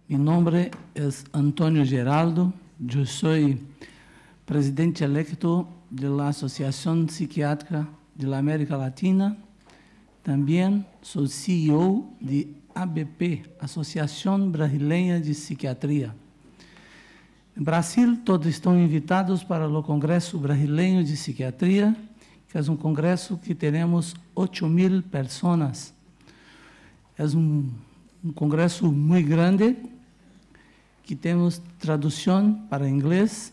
Mi nombre es Antonio Geraldo. Yo soy presidente electo de la Asociación Psiquiátrica de la América Latina. También soy CEO de ABP, Asociación Brasileña de Psiquiatría. En Brasil, todos estão invitados para o Congresso Brasileiro de Psiquiatria, que é um congresso que teremos 8.000 pessoas. É um congresso muito grande, que temos tradução para inglês.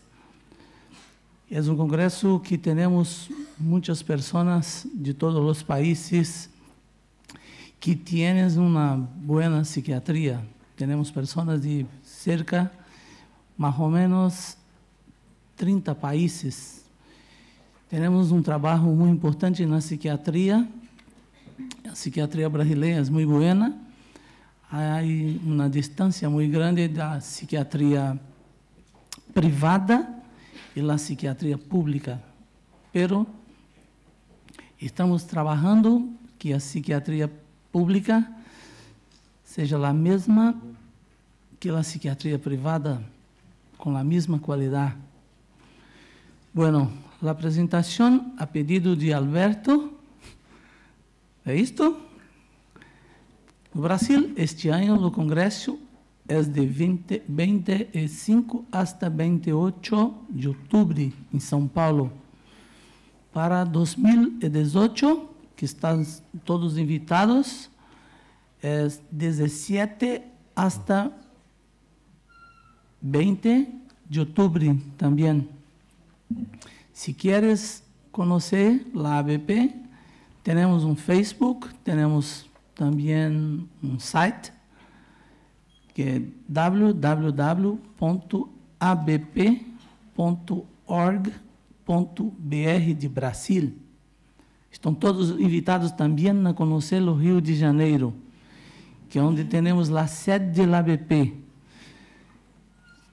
É um congresso que temos muitas pessoas de todos os países que têm uma boa psiquiatria. Temos pessoas de cerca, mais ou menos, 30 países. Temos um trabalho muito importante na psiquiatria. A psiquiatria brasileira é muito boa. Há uma distância muito grande da psiquiatria privada e da psiquiatria pública. Pero estamos trabalhando que a psiquiatria pública seja a mesma que a psiquiatria privada, com a mesma qualidade. Bueno, a apresentação a pedido de Alberto. ¿É isto? No Brasil, este ano, o congresso é de 25 hasta 28 de outubro, em São Paulo. Para 2018, que estão todos invitados, é 17 hasta 20 de outubro também. Se queres conhecer a ABP, temos um Facebook, temos também um site, que é www.abp.org.br de Brasil. Estão todos invitados também a conhecer o Rio de Janeiro, que é onde temos a sede da ABP.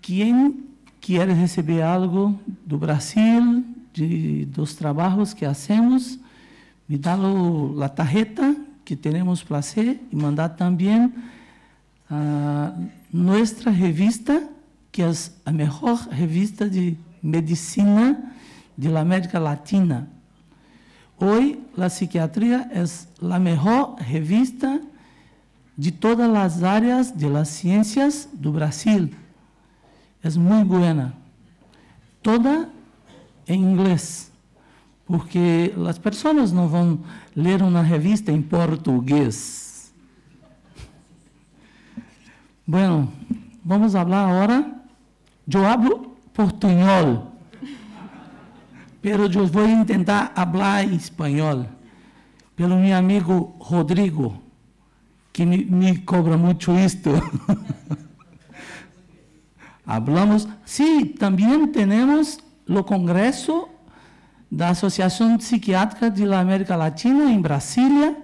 Quem quer receber algo do Brasil, dos trabalhos que fazemos, me dá a tarjeta, que teremos prazer, e mandar também a nossa revista, que é a melhor revista de medicina da América Latina. Hoje, a psiquiatria é a melhor revista de todas as áreas de las ciências do Brasil. É muito boa. Toda em inglês, porque as pessoas não vão ler uma revista em português. Bueno, vamos falar agora. Eu hablo portunhol, pero eu vou tentar falar espanhol, pelo meu amigo Rodrigo, que me cobra muito isto. Hablamos, sí, también tenemos el Congreso da Asociación Psiquiátrica de la América Latina en Brasilia,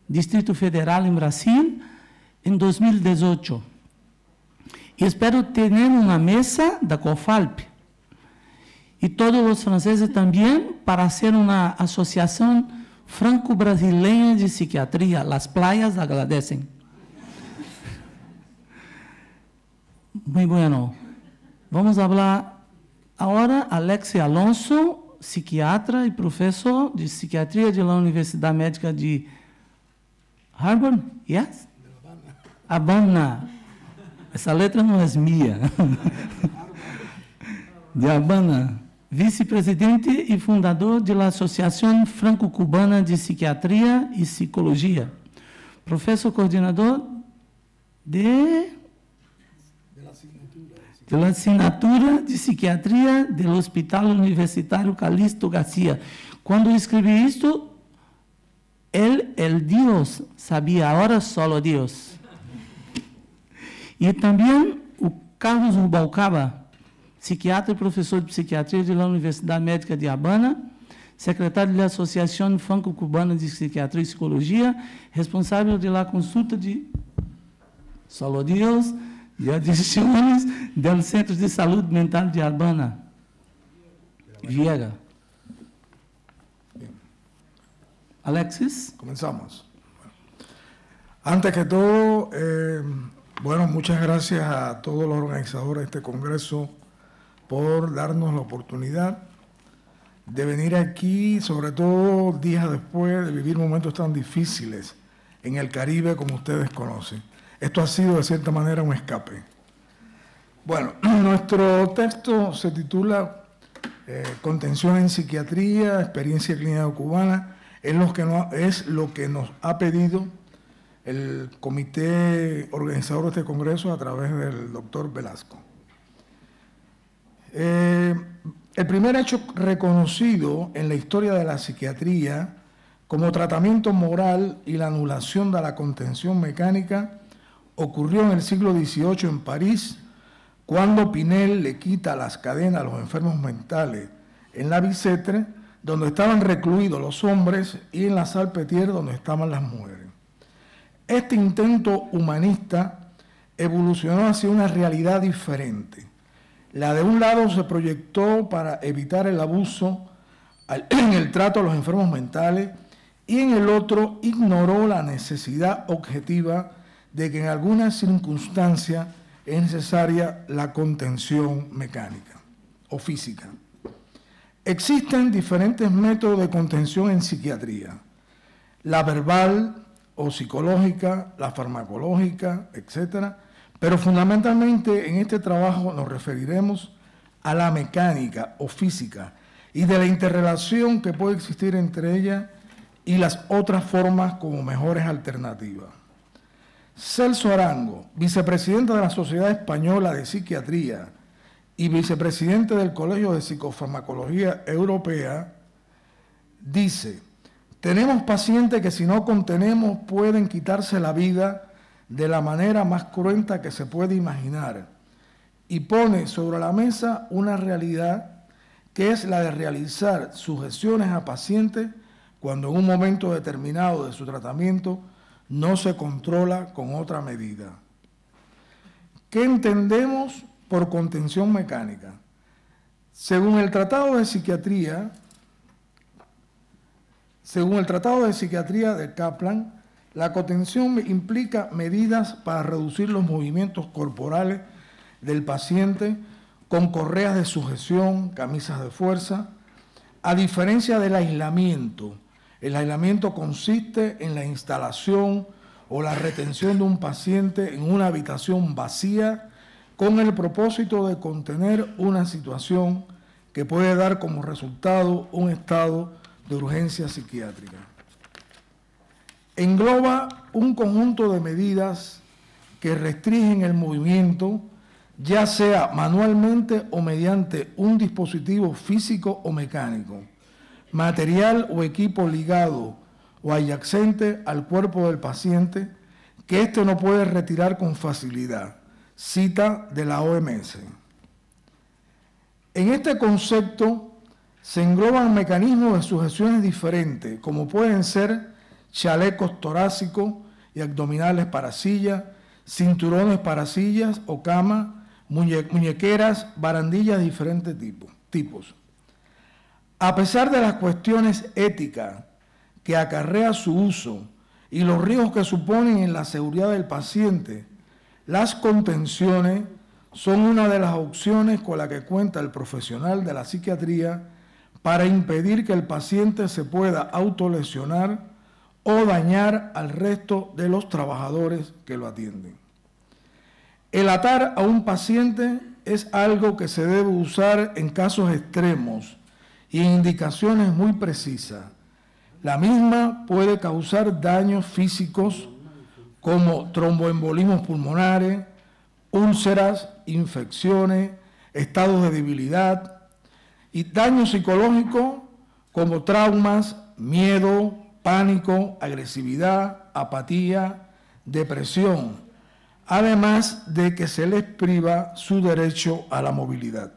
Distrito Federal en Brasil, en 2018. Y espero tener una mesa da COFALP y todos los franceses también para hacer una asociación franco-brasileña de psiquiatría. Las playas agradecen. Muy bueno. Vamos falar agora. Alexia Alonso, psiquiatra e professor de psiquiatria da Universidade Médica de Harvard. Yes? Habana. Essa letra não é minha. De Habana. Vice-presidente e fundador da Associação Franco-Cubana de Psiquiatria e Psicologia. Professor coordenador de la Asignatura de Psiquiatria do Hospital Universitário Calixto Garcia. Quando escrevi isto, el Dios sabia, agora solo Deus. E também o Carlos Rubalcaba, psiquiatra e professor de psiquiatria da Universidade Médica de Habana, secretário da Associação Franco-Cubana de Psiquiatria e Psicologia, responsável da consulta de solo Deus, de adicções do Centro de Saúde Mental de Habana. Viega. Alexis. Comenzamos. Antes que todo, Bueno, muchas gracias a todos los organizadores de este congreso por darnos la oportunidad de venir aquí, sobre todo días después de vivir momentos tan difíciles en el Caribe como ustedes conocen. Esto ha sido de cierta manera un escape. Bueno, nuestro texto se titula Contención en Psiquiatría, Experiencia Clínica Cubana, es lo que nos ha pedido el comité organizador de este congreso a través del doctor Velasco. El primer hecho reconocido en la historia de la psiquiatría como tratamiento moral y la anulación de la contención mecánica ocurrió en el siglo XVIII en París, cuando Pinel le quita las cadenas a los enfermos mentales en la Bicêtre, donde estaban recluidos los hombres, y en la Salpêtrière, donde estaban las mujeres. Este intento humanista evolucionó hacia una realidad diferente. La de un lado se proyectó para evitar el abuso en el trato a los enfermos mentales, y en el otro ignoró la necesidad objetiva de que en algunas circunstancias es necesaria la contención mecánica o física. Existen diferentes métodos de contención en psiquiatría: la verbal o psicológica, la farmacológica, etc. Pero fundamentalmente en este trabajo nos referiremos a la mecánica o física y de la interrelación que puede existir entre ella y las otras formas como mejores alternativas. Celso Arango, vicepresidente de la Sociedad Española de Psiquiatría y vicepresidente del Colegio de Psicofarmacología Europea, dice: tenemos pacientes que si no contenemos pueden quitarse la vida de la manera más cruenta que se puede imaginar, y pone sobre la mesa una realidad que es la de realizar sujeciones a pacientes cuando en un momento determinado de su tratamiento no se controla con otra medida. ¿Qué entendemos por contención mecánica? Según el Tratado de Psiquiatría de Kaplan, la contención implica medidas para reducir los movimientos corporales del paciente con correas de sujeción, camisas de fuerza, a diferencia del aislamiento. El aislamiento consiste en la instalación o la retención de un paciente en una habitación vacía con el propósito de contener una situación que puede dar como resultado un estado de urgencia psiquiátrica. Engloba un conjunto de medidas que restringen el movimiento, ya sea manualmente o mediante un dispositivo físico o mecánico, material o equipo ligado o adyacente al cuerpo del paciente que éste no puede retirar con facilidad. Cita de la OMS. En este concepto se engloban mecanismos de sujeciones diferentes, como pueden ser chalecos torácicos y abdominales para silla, cinturones para sillas o cama, muñequeras, barandillas de diferentes tipos. A pesar de las cuestiones éticas que acarrea su uso y los riesgos que suponen en la seguridad del paciente, las contenciones son una de las opciones con las que cuenta el profesional de la psiquiatría para impedir que el paciente se pueda autolesionar o dañar al resto de los trabajadores que lo atienden. El atar a un paciente es algo que se debe usar en casos extremos y en indicaciones muy precisas. La misma puede causar daños físicos como tromboembolismos pulmonares, úlceras, infecciones, estados de debilidad, y daños psicológicos como traumas, miedo, pánico, agresividad, apatía, depresión, además de que se les priva su derecho a la movilidad.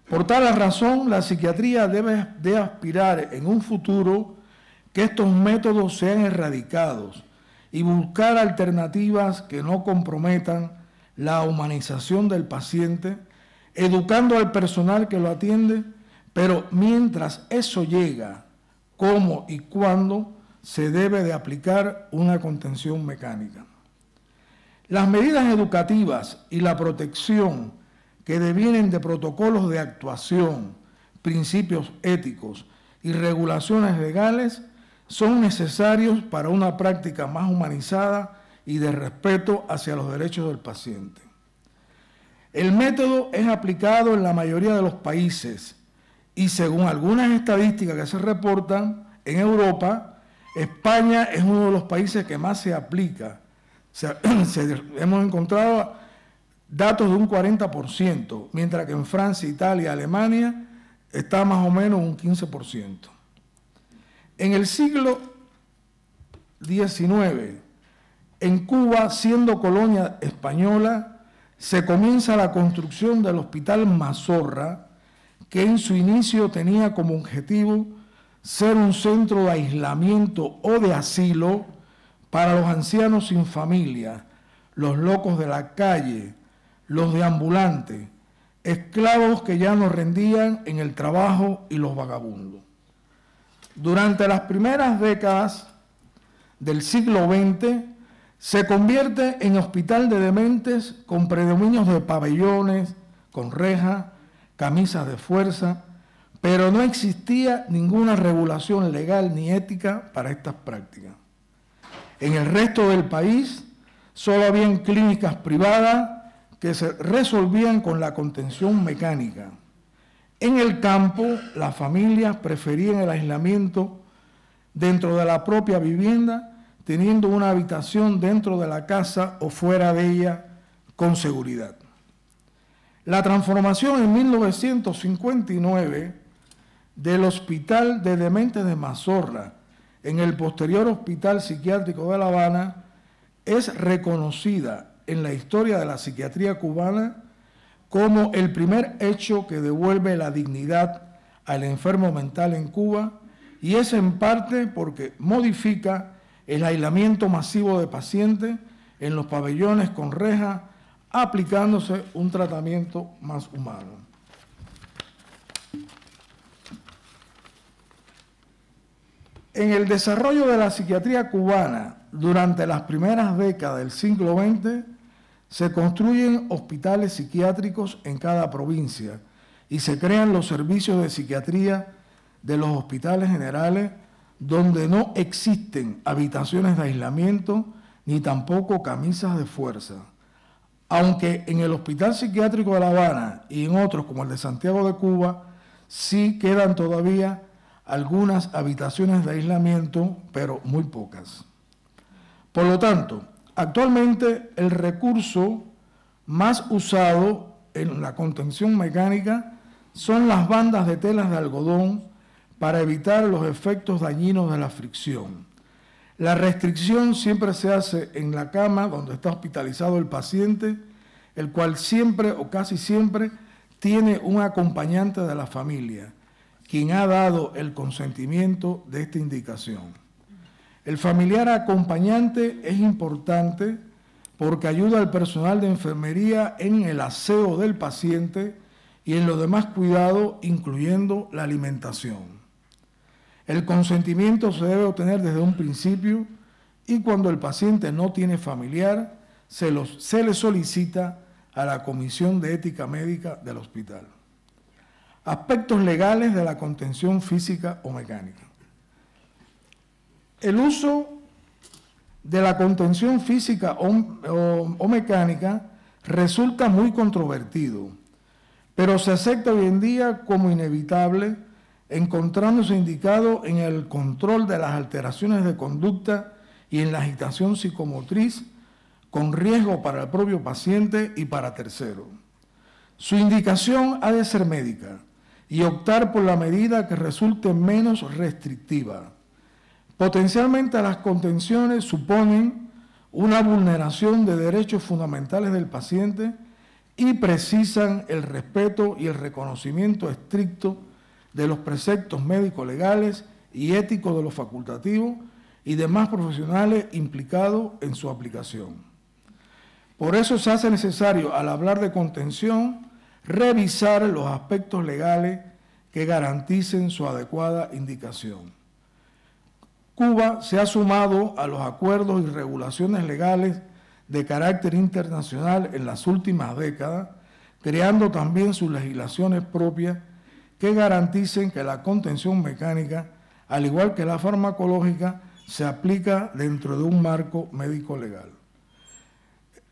Por tal razón, la psiquiatría debe de aspirar en un futuro que estos métodos sean erradicados y buscar alternativas que no comprometan la humanización del paciente, educando al personal que lo atiende, pero mientras eso llega, cómo y cuándo se debe de aplicar una contención mecánica. Las medidas educativas y la protección que devienen de protocolos de actuación, principios éticos y regulaciones legales son necesarios para una práctica más humanizada y de respeto hacia los derechos del paciente. El método es aplicado en la mayoría de los países y según algunas estadísticas que se reportan, en Europa, España es uno de los países que más se aplica. Hemos encontrado datos de un 40%, mientras que en Francia, Italia y Alemania está más o menos un 15%. En el siglo XIX, en Cuba, siendo colonia española, se comienza la construcción del Hospital Mazorra, que en su inicio tenía como objetivo ser un centro de aislamiento o de asilo para los ancianos sin familia, los locos de la calle, los deambulantes, esclavos que ya no rendían en el trabajo y los vagabundos. Durante las primeras décadas del siglo XX, se convierte en hospital de dementes con predominios de pabellones, con rejas, camisas de fuerza, pero no existía ninguna regulación legal ni ética para estas prácticas. En el resto del país solo habían clínicas privadas que se resolvían con la contención mecánica. En el campo, las familias preferían el aislamiento dentro de la propia vivienda, teniendo una habitación dentro de la casa o fuera de ella con seguridad. La transformación en 1959 del Hospital de Dementes de Mazorra en el posterior Hospital Psiquiátrico de La Habana es reconocida en la historia de la psiquiatría cubana como el primer hecho que devuelve la dignidad al enfermo mental en Cuba, y es en parte porque modifica el aislamiento masivo de pacientes en los pabellones con rejas, aplicándose un tratamiento más humano. En el desarrollo de la psiquiatría cubana durante las primeras décadas del siglo XX, se construyen hospitales psiquiátricos en cada provincia y se crean los servicios de psiquiatría de los hospitales generales, donde no existen habitaciones de aislamiento ni tampoco camisas de fuerza. Aunque en el Hospital Psiquiátrico de La Habana y en otros como el de Santiago de Cuba, sí quedan todavía algunas habitaciones de aislamiento, pero muy pocas. Por lo tanto, actualmente el recurso más usado en la contención mecánica son las bandas de telas de algodón para evitar los efectos dañinos de la fricción. La restricción siempre se hace en la cama donde está hospitalizado el paciente, el cual siempre o casi siempre tiene un acompañante de la familia, quien ha dado el consentimiento de esta indicación. El familiar acompañante es importante porque ayuda al personal de enfermería en el aseo del paciente y en los demás cuidados, incluyendo la alimentación. El consentimiento se debe obtener desde un principio y cuando el paciente no tiene familiar, se le solicita a la Comisión de Ética Médica del hospital. Aspectos legales de la contención física o mecánica. El uso de la contención física o mecánica resulta muy controvertido, pero se acepta hoy en día como inevitable, encontrándose indicado en el control de las alteraciones de conducta y en la agitación psicomotriz, con riesgo para el propio paciente y para terceros. Su indicación ha de ser médica y optar por la medida que resulte menos restrictiva. Potencialmente las contenciones suponen una vulneración de derechos fundamentales del paciente y precisan el respeto y el reconocimiento estricto de los preceptos médico-legales y éticos de los facultativos y demás profesionales implicados en su aplicación. Por eso se hace necesario, al hablar de contención, revisar los aspectos legales que garanticen su adecuada indicación. Cuba se ha sumado a los acuerdos y regulaciones legales de carácter internacional en las últimas décadas, creando también sus legislaciones propias que garanticen que la contención mecánica, al igual que la farmacológica, se aplica dentro de un marco médico legal.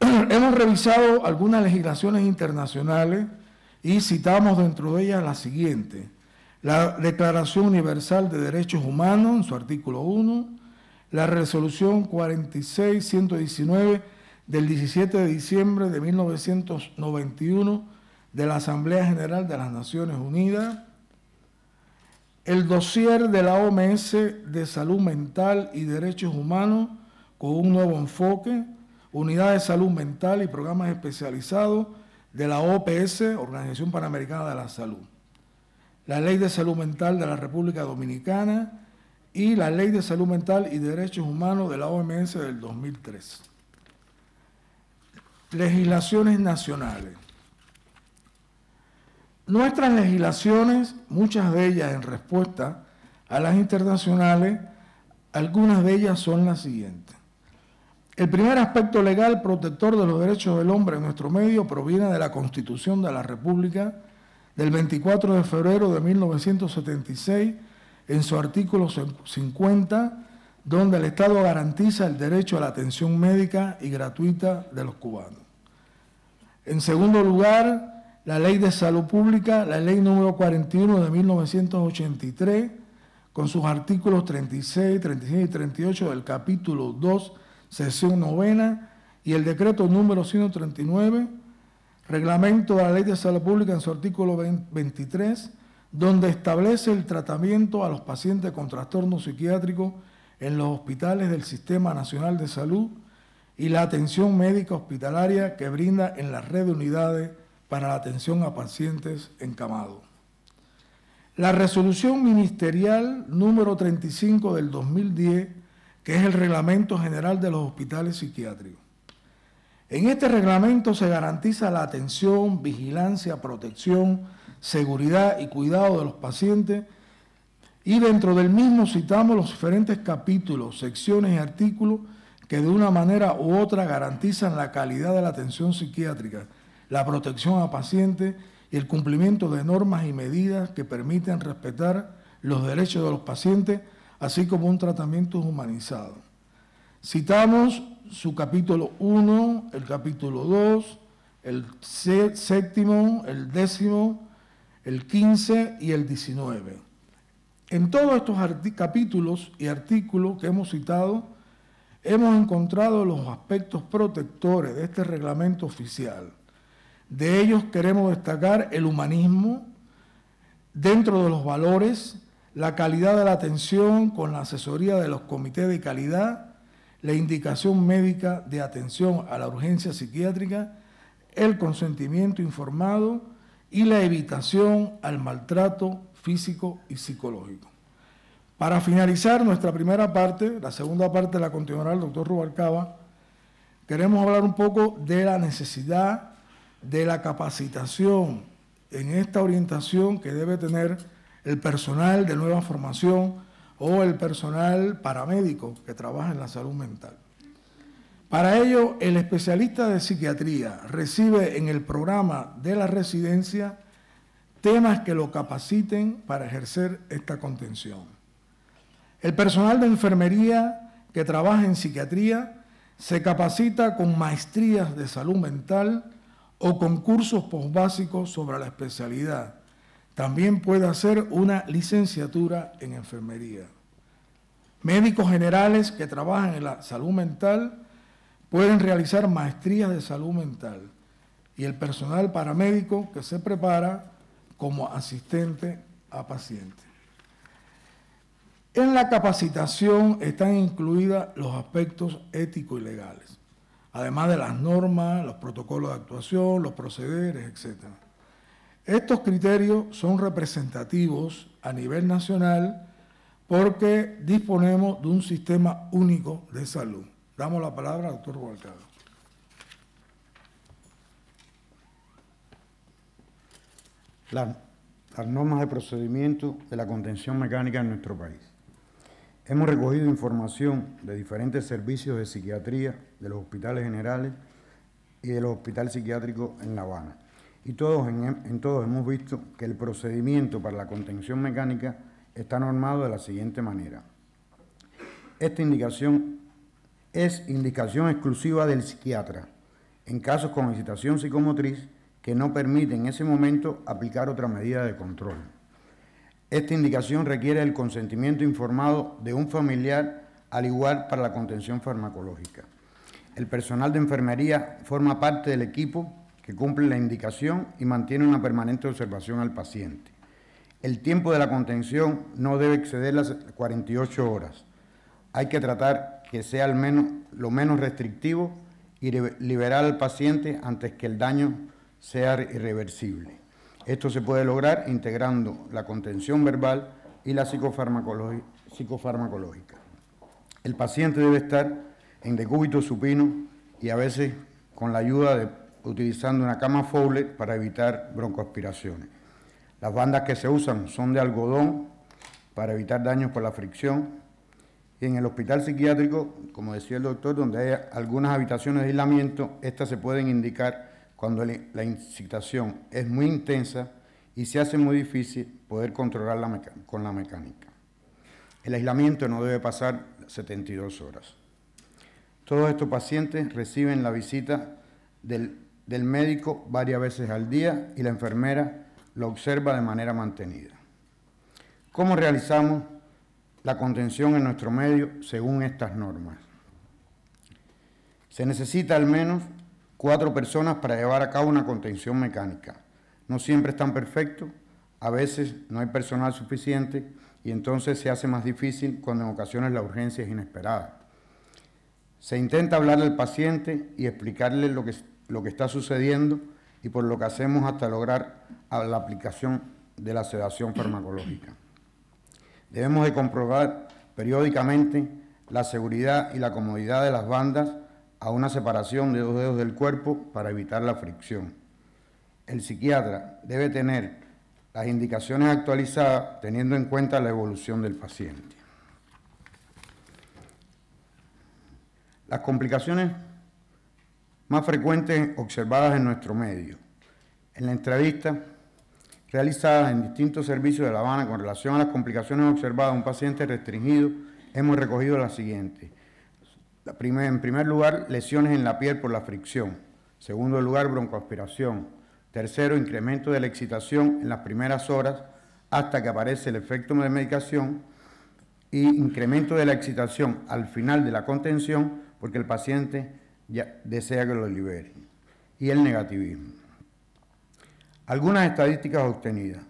Hemos revisado algunas legislaciones internacionales y citamos dentro de ellas la siguiente: la Declaración Universal de Derechos Humanos, en su artículo 1, la Resolución 46-119 del 17 de diciembre de 1991 de la Asamblea General de las Naciones Unidas, el dossier de la OMS de Salud Mental y Derechos Humanos con un nuevo enfoque, Unidad de Salud Mental y programas especializados de la OPS, Organización Panamericana de la Salud, la Ley de Salud Mental de la República Dominicana y la Ley de Salud Mental y Derechos Humanos de la OMS del 2003. Legislaciones nacionales. Nuestras legislaciones, muchas de ellas en respuesta a las internacionales, algunas de ellas son las siguientes. El primer aspecto legal protector de los derechos del hombre en nuestro medio proviene de la Constitución de la República del 24 de febrero de 1976, en su artículo 50, donde el Estado garantiza el derecho a la atención médica y gratuita de los cubanos. En segundo lugar, la Ley de Salud Pública, la Ley número 41 de 1983, con sus artículos 36, 36 y 38 del capítulo 2, sección 9, y el decreto número 139, reglamento de la Ley de Salud Pública en su artículo 23, donde establece el tratamiento a los pacientes con trastornos psiquiátricos en los hospitales del Sistema Nacional de Salud y la atención médica hospitalaria que brinda en la red de unidades para la atención a pacientes encamados. La resolución ministerial número 35 del 2010, que es el Reglamento General de los Hospitales Psiquiátricos. En este reglamento se garantiza la atención, vigilancia, protección, seguridad y cuidado de los pacientes, y dentro del mismo citamos los diferentes capítulos, secciones y artículos que de una manera u otra garantizan la calidad de la atención psiquiátrica, la protección a pacientes y el cumplimiento de normas y medidas que permiten respetar los derechos de los pacientes, así como un tratamiento humanizado. Citamos su capítulo 1, el capítulo 2, el séptimo, el 10º, el 15 y el 19. En todos estos capítulos y artículos que hemos citado, hemos encontrado los aspectos protectores de este reglamento oficial. De ellos queremos destacar el humanismo, dentro de los valores, la calidad de la atención con la asesoría de los comités de calidad, la indicación médica de atención a la urgencia psiquiátrica, el consentimiento informado y la evitación al maltrato físico y psicológico. Para finalizar nuestra primera parte, la segunda parte la continuará el doctor Rubalcaba, queremos hablar un poco de la necesidad de la capacitación en esta orientación que debe tener el personal de nueva formación o el personal paramédico que trabaja en la salud mental. Para ello, el especialista de psiquiatría recibe en el programa de la residencia temas que lo capaciten para ejercer esta contención. El personal de enfermería que trabaja en psiquiatría se capacita con maestrías de salud mental o con cursos posbásicos sobre la especialidad. También puede hacer una licenciatura en enfermería. Médicos generales que trabajan en la salud mental pueden realizar maestrías de salud mental, y el personal paramédico que se prepara como asistente a pacientes. En la capacitación están incluidos los aspectos éticos y legales, además de las normas, los protocolos de actuación, los procederes, etc. Estos criterios son representativos a nivel nacional porque disponemos de un sistema único de salud. Damos la palabra al doctor Rubalcaba. Las normas de procedimiento de la contención mecánica en nuestro país. Hemos recogido información de diferentes servicios de psiquiatría, de los hospitales generales y de los hospitales psiquiátricos en La Habana. Y en todos hemos visto que el procedimiento para la contención mecánica está normado de la siguiente manera. Esta indicación es indicación exclusiva del psiquiatra en casos con excitación psicomotriz que no permite en ese momento aplicar otra medida de control. Esta indicación requiere el consentimiento informado de un familiar, al igual para la contención farmacológica. El personal de enfermería forma parte del equipo que cumple la indicación y mantiene una permanente observación al paciente. El tiempo de la contención no debe exceder las 48 horas. Hay que tratar que sea lo menos restrictivo y liberar al paciente antes que el daño sea irreversible. Esto se puede lograr integrando la contención verbal y la psicofarmacológica. El paciente debe estar en decúbito supino y a veces con la ayuda utilizando una cama Fowler para evitar broncoaspiraciones. Las bandas que se usan son de algodón para evitar daños por la fricción. Y en el hospital psiquiátrico, como decía el doctor, donde hay algunas habitaciones de aislamiento, estas se pueden indicar cuando la excitación es muy intensa y se hace muy difícil poder controlarla con la mecánica. El aislamiento no debe pasar 72 horas. Todos estos pacientes reciben la visita del médico varias veces al día y la enfermera lo observa de manera mantenida. ¿Cómo realizamos la contención en nuestro medio según estas normas? Se necesita al menos 4 personas para llevar a cabo una contención mecánica. No siempre están perfectos, a veces no hay personal suficiente y entonces se hace más difícil cuando en ocasiones la urgencia es inesperada. Se intenta hablarle al paciente y explicarle lo que está sucediendo y por lo que hacemos hasta lograr la aplicación de la sedación farmacológica. Debemos de comprobar periódicamente la seguridad y la comodidad de las bandas a una separación de 2 dedos del cuerpo para evitar la fricción. El psiquiatra debe tener las indicaciones actualizadas teniendo en cuenta la evolución del paciente. Las complicaciones más frecuentes observadas en nuestro medio. En la entrevista realizada en distintos servicios de La Habana con relación a las complicaciones observadas en un paciente restringido, hemos recogido las siguientes. En primer lugar, lesiones en la piel por la fricción. Segundo lugar, broncoaspiración. Tercero, incremento de la excitación en las primeras horas hasta que aparece el efecto de medicación y incremento de la excitación al final de la contención porque el paciente ya desea que lo libere. Y el negativismo. Algunas estadísticas obtenidas.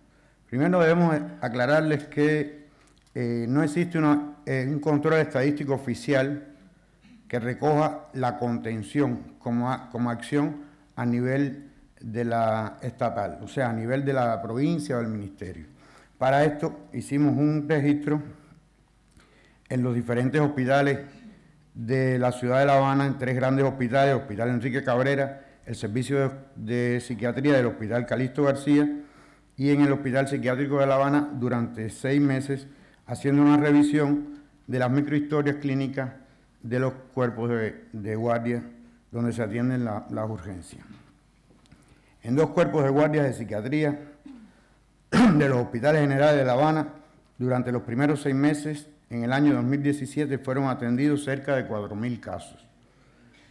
Primero debemos aclararles que no existe un control estadístico oficial que recoja la contención como acción a nivel de la estatal, o sea, a nivel de la provincia o del ministerio. Para esto hicimos un registro en los diferentes hospitales de la ciudad de La Habana, en 3 grandes hospitales, el Hospital Enrique Cabrera, el Servicio de Psiquiatría del Hospital Calixto García y en el Hospital Psiquiátrico de La Habana durante 6 meses, haciendo una revisión de las microhistorias clínicas de los cuerpos de guardia donde se atienden las urgencias. En 2 cuerpos de guardia de psiquiatría de los hospitales generales de La Habana, durante los primeros 6 meses, en el año 2017, fueron atendidos cerca de 4.000 casos.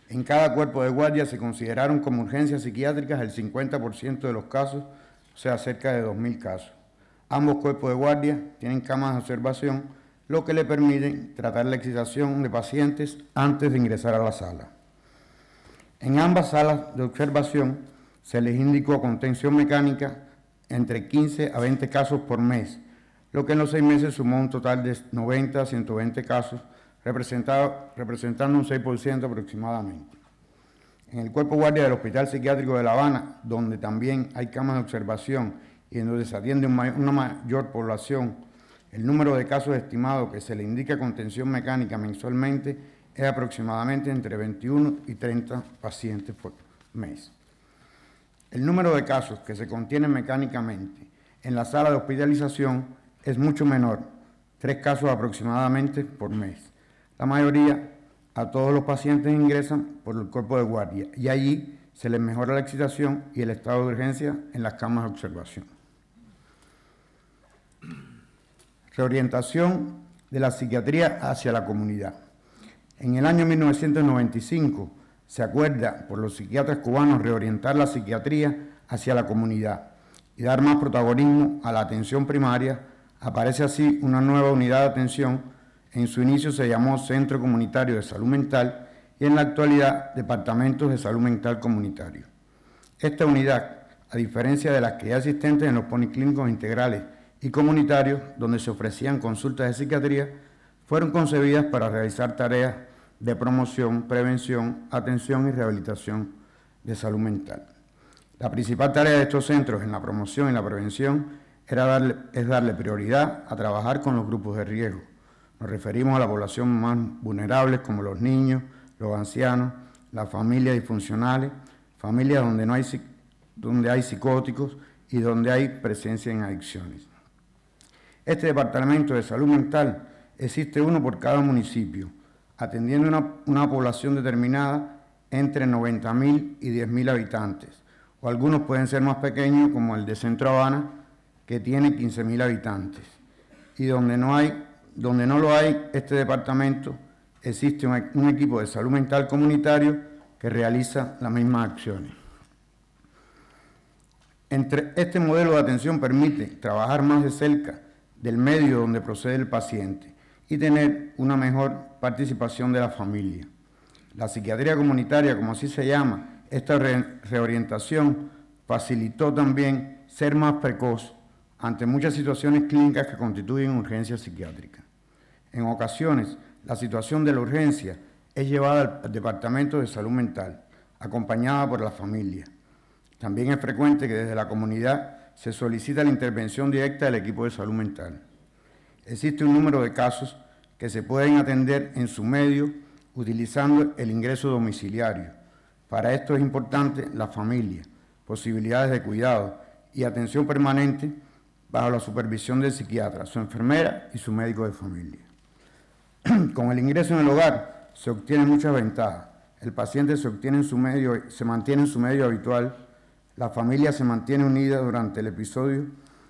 En cada cuerpo de guardia se consideraron como urgencias psiquiátricas el 50% de los casos, o sea, cerca de 2.000 casos. Ambos cuerpos de guardia tienen camas de observación, lo que le permite tratar la excitación de pacientes antes de ingresar a la sala. En ambas salas de observación se les indicó contención mecánica entre 15 a 20 casos por mes, lo que en los 6 meses sumó un total de 90 a 120 casos, representando un 6% aproximadamente. En el cuerpo guardia del Hospital Psiquiátrico de La Habana, donde también hay camas de observación y en donde se atiende una mayor población, el número de casos estimados que se le indica contención mecánica mensualmente es aproximadamente entre 21 y 30 pacientes por mes. El número de casos que se contienen mecánicamente en la sala de hospitalización es mucho menor, 3 casos aproximadamente por mes. La mayoría, a todos los pacientes ingresan por el cuerpo de guardia y allí se les mejora la excitación y el estado de urgencia en las camas de observación. Reorientación de la psiquiatría hacia la comunidad. En el año 1995 se acuerda por los psiquiatras cubanos reorientar la psiquiatría hacia la comunidad y dar más protagonismo a la atención primaria. Aparece así una nueva unidad de atención. En su inicio se llamó Centro Comunitario de Salud Mental y en la actualidad Departamentos de Salud Mental Comunitario. Esta unidad, a diferencia de las que ya existentes en los policlínicos integrales y comunitarios, donde se ofrecían consultas de psiquiatría, fueron concebidas para realizar tareas de promoción, prevención, atención y rehabilitación de salud mental. La principal tarea de estos centros en la promoción y la prevención es darle prioridad a trabajar con los grupos de riesgo. Nos referimos a la población más vulnerable como los niños, los ancianos, las familias disfuncionales, familias donde hay psicóticos y donde hay presencia en adicciones. Este departamento de salud mental existe uno por cada municipio, atendiendo una población determinada entre 90.000 y 10.000 habitantes, o algunos pueden ser más pequeños como el de Centro Habana, que tiene 15.000 habitantes. Y donde no lo hay, este departamento existe un equipo de salud mental comunitario que realiza las mismas acciones. Este modelo de atención permite trabajar más de cerca del medio donde procede el paciente y tener una mejor participación de la familia. La psiquiatría comunitaria, como así se llama, esta reorientación facilitó también ser más precoz ante muchas situaciones clínicas que constituyen urgencia psiquiátrica. En ocasiones, la situación de la urgencia es llevada al Departamento de Salud Mental, acompañada por la familia. También es frecuente que desde la comunidad se solicita la intervención directa del equipo de salud mental. Existe un número de casos que se pueden atender en su medio utilizando el ingreso domiciliario. Para esto es importante la familia, posibilidades de cuidado y atención permanente bajo la supervisión del psiquiatra, su enfermera y su médico de familia. Con el ingreso en el hogar se obtienen muchas ventajas. El paciente se mantiene en su medio habitual, la familia se mantiene unida durante el episodio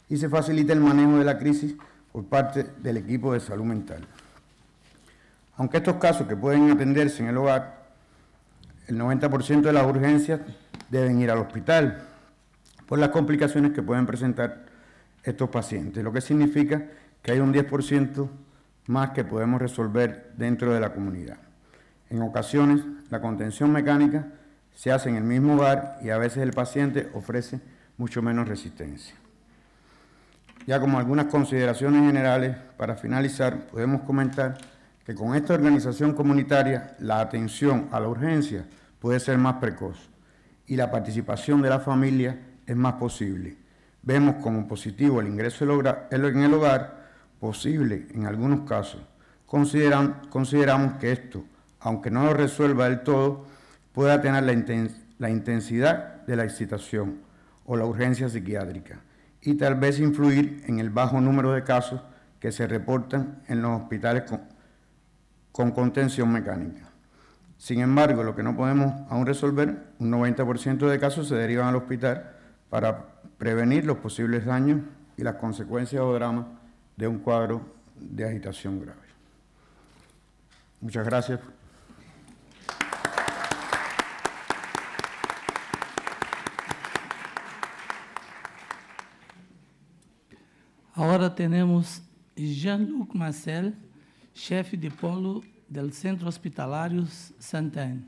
y se facilita el manejo de la crisis por parte del equipo de salud mental. Aunque estos casos que pueden atenderse en el hogar, el 90% de las urgencias deben ir al hospital por las complicaciones que pueden presentar estos pacientes, lo que significa que hay un 10% más que podemos resolver dentro de la comunidad. En ocasiones, la contención mecánica se hace en el mismo hogar y a veces el paciente ofrece mucho menos resistencia. Ya como algunas consideraciones generales, para finalizar, podemos comentar que con esta organización comunitaria la atención a la urgencia puede ser más precoz y la participación de la familia es más posible. Vemos como positivo el ingreso en el hogar, posible en algunos casos. Consideramos que esto, aunque no lo resuelva del todo, pueda tener la intensidad de la excitación o la urgencia psiquiátrica y tal vez influir en el bajo número de casos que se reportan en los hospitales con contención mecánica. Sin embargo, lo que no podemos aún resolver, un 90% de casos se derivan al hospital para prevenir los posibles daños y las consecuencias o dramas de un cuadro de agitación grave. Muchas gracias. Ahora tenemos Jean-Luc Marcel, chefe de polo del Centro Hospitalario Santa-Ana.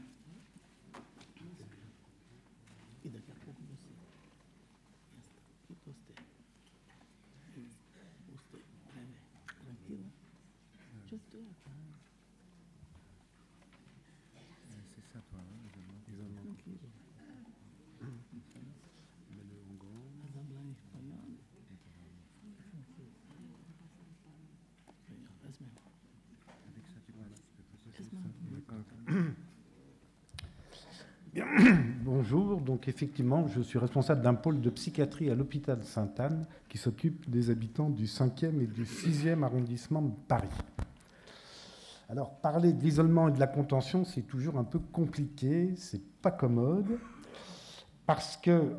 bonjour. Donc effectivement, je suis responsable d'un pôle de psychiatrie à l'hôpital Sainte-Anne qui s'occupe des habitants du 5e et du 6e arrondissement de Paris. Alors, parler de l'isolement et de la contention, c'est toujours un peu compliqué, c'est pas commode, parce que,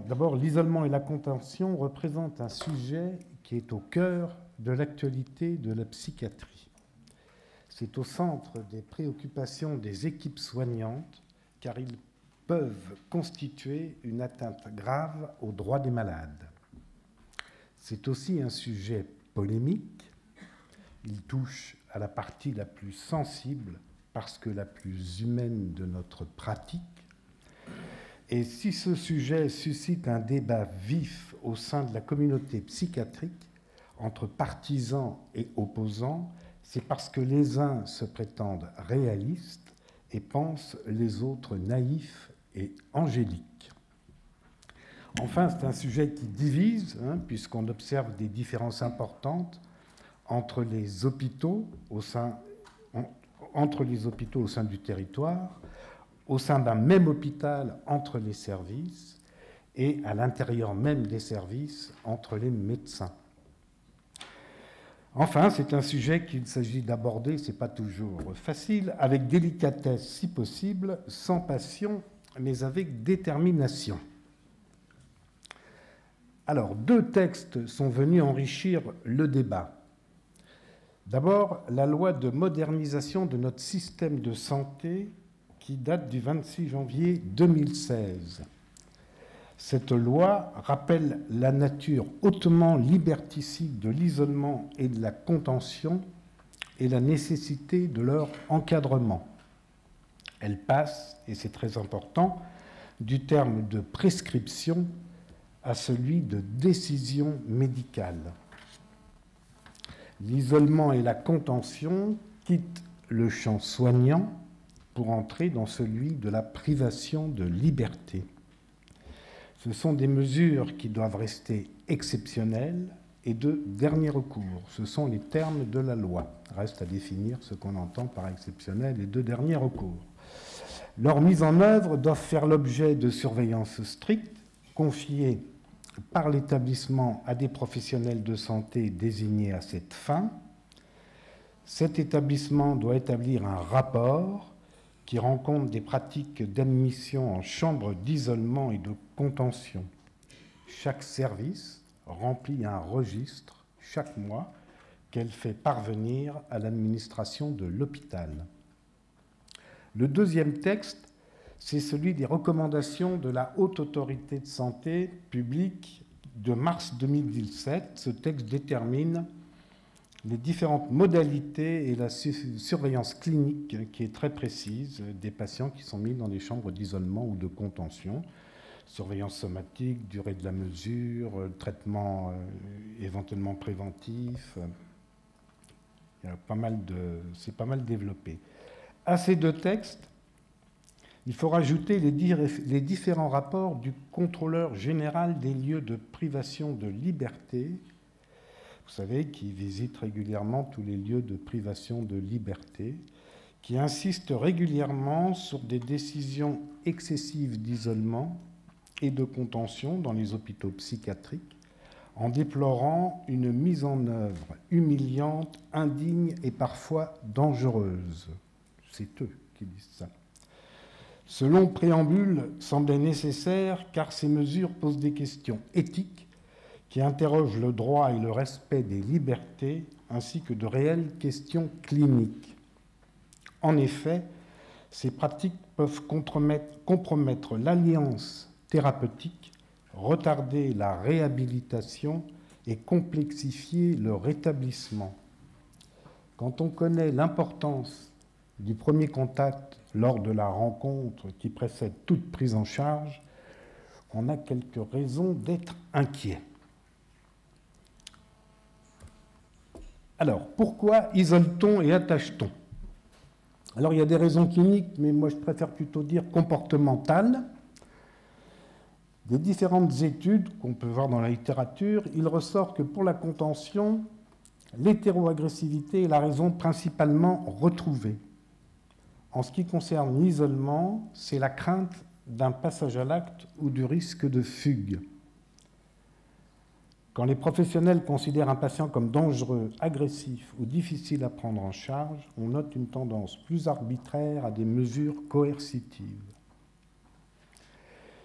d'abord, l'isolement et la contention représentent un sujet qui est au cœur de l'actualité de la psychiatrie. C'est au centre des préoccupations des équipes soignantes, car ils peuvent constituer une atteinte grave aux droits des malades. C'est aussi un sujet polémique. Il touche à la partie la plus sensible parce que la plus humaine de notre pratique. Et si ce sujet suscite un débat vif au sein de la communauté psychiatrique, entre partisans et opposants, c'est parce que les uns se prétendent réalistes et pensent les autres naïfs et angéliques. Enfin, c'est un sujet qui divise, puisqu'on observe des différences importantes entre les hôpitaux au sein du territoire, au sein d'un même hôpital entre les services et à l'intérieur même des services entre les médecins. Enfin, c'est un sujet qu'il s'agit d'aborder, ce n'est pas toujours facile, avec délicatesse si possible, sans passion, mais avec détermination. Alors, 2 textes sont venus enrichir le débat. D'abord, la loi de modernisation de notre système de santé qui date du 26 janvier 2016. Cette loi rappelle la nature hautement liberticide de l'isolement et de la contention et la nécessité de leur encadrement. Elle passe, et c'est très important, du terme de prescription à celui de décision médicale. L'isolement et la contention quittent le champ soignant pour entrer dans celui de la privation de liberté. Ce sont des mesures qui doivent rester exceptionnelles et de dernier recours. Ce sont les termes de la loi. Reste à définir ce qu'on entend par exceptionnel et de dernier recours. Leur mise en œuvre doit faire l'objet de surveillance stricte, confiée par l'établissement à des professionnels de santé désignés à cette fin. Cet établissement doit établir un rapport qui rend compte des pratiques d'admission en chambre d'isolement et de contention. Chaque service remplit un registre chaque mois qu'elle fait parvenir à l'administration de l'hôpital. Le deuxième texte, c'est celui des recommandations de la Haute Autorité de Santé publique de mars 2017. Ce texte détermine les différentes modalités et la surveillance clinique qui est très précise des patients qui sont mis dans des chambres d'isolement ou de contention. Surveillance somatique, durée de la mesure, traitement éventuellement préventif. C'est pas mal développé. À ces 2 textes, il faut rajouter les différents rapports du contrôleur général des lieux de privation de liberté, vous savez, qui visite régulièrement tous les lieux de privation de liberté, qui insiste régulièrement sur des décisions excessives d'isolement et de contention dans les hôpitaux psychiatriques, en déplorant une mise en œuvre humiliante, indigne et parfois dangereuse. C'est eux qui disent ça. Ce long préambule semblait nécessaire car ces mesures posent des questions éthiques qui interrogent le droit et le respect des libertés, ainsi que de réelles questions cliniques. En effet, ces pratiques peuvent compromettre l'alliance thérapeutique, retarder la réhabilitation et complexifier le rétablissement. Quand on connaît l'importance du premier contact lors de la rencontre qui précède toute prise en charge, on a quelques raisons d'être inquiet. Alors, pourquoi isole-t-on et attache-t-on? Alors, il y a des raisons cliniques, mais moi je préfère plutôt dire comportementales. Des différentes études qu'on peut voir dans la littérature, il ressort que pour la contention, l'hétéroagressivité est la raison principalement retrouvée. En ce qui concerne l'isolement, c'est la crainte d'un passage à l'acte ou du risque de fugue. Quand les professionnels considèrent un patient comme dangereux, agressif ou difficile à prendre en charge, on note une tendance plus arbitraire à des mesures coercitives.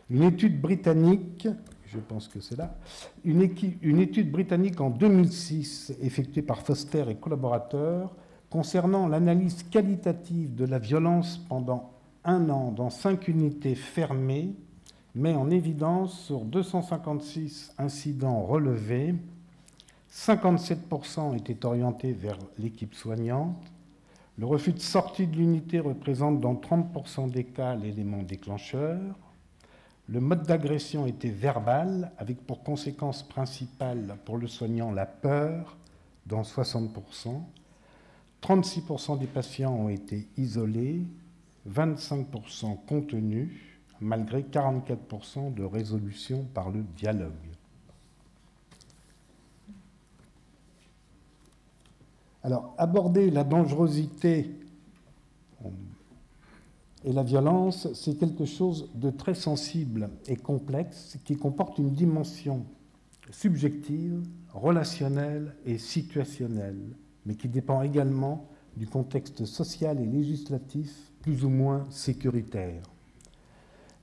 Une étude britannique, je pense que c'est là, une étude britannique en 2006, effectuée par Foster et collaborateurs, concernant l'analyse qualitative de la violence pendant 1 an dans 5 unités fermées, met en évidence sur 256 incidents relevés, 57% étaient orientés vers l'équipe soignante. Le refus de sortie de l'unité représente dans 30% des cas l'élément déclencheur. Le mode d'agression était verbal, avec pour conséquence principale pour le soignant la peur, dans 60%. 36% des patients ont été isolés, 25% contenus, malgré 44% de résolution par le dialogue. Alors, aborder la dangerosité et la violence, c'est quelque chose de très sensible et complexe qui comporte une dimension subjective, relationnelle et situationnelle, mais qui dépend également du contexte social et législatif plus ou moins sécuritaire.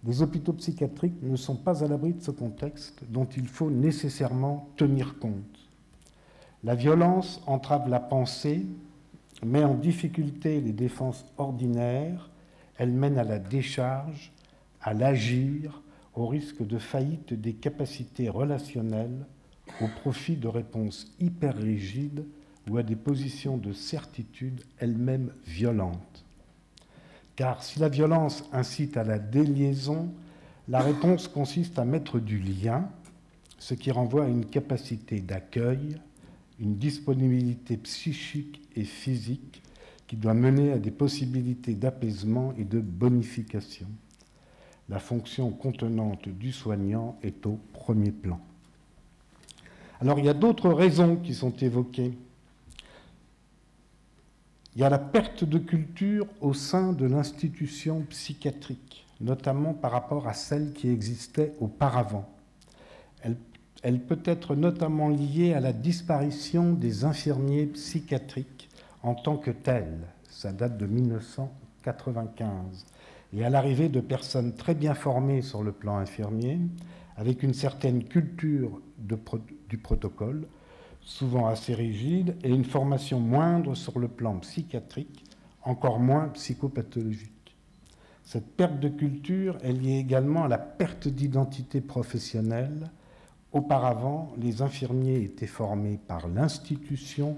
Les hôpitaux psychiatriques ne sont pas à l'abri de ce contexte dont il faut nécessairement tenir compte. La violence entrave la pensée, met en difficulté les défenses ordinaires, elle mène à la décharge, à l'agir, au risque de faillite des capacités relationnelles, au profit de réponses hyper rigides ou à des positions de certitude elles-mêmes violentes. Car si la violence incite à la déliaison, la réponse consiste à mettre du lien, ce qui renvoie à une capacité d'accueil, une disponibilité psychique et physique qui doit mener à des possibilités d'apaisement et de bonification. La fonction contenante du soignant est au premier plan. Alors il y a d'autres raisons qui sont évoquées. Il y a la perte de culture au sein de l'institution psychiatrique, notamment par rapport à celle qui existait auparavant. Elle peut être notamment liée à la disparition des infirmiers psychiatriques en tant que tels. Ça date de 1995. Et à l'arrivée de personnes très bien formées sur le plan infirmier, avec une certaine culture du protocole, souvent assez rigide, et une formation moindre sur le plan psychiatrique, encore moins psychopathologique. Cette perte de culture est liée également à la perte d'identité professionnelle. Auparavant, les infirmiers étaient formés par l'institution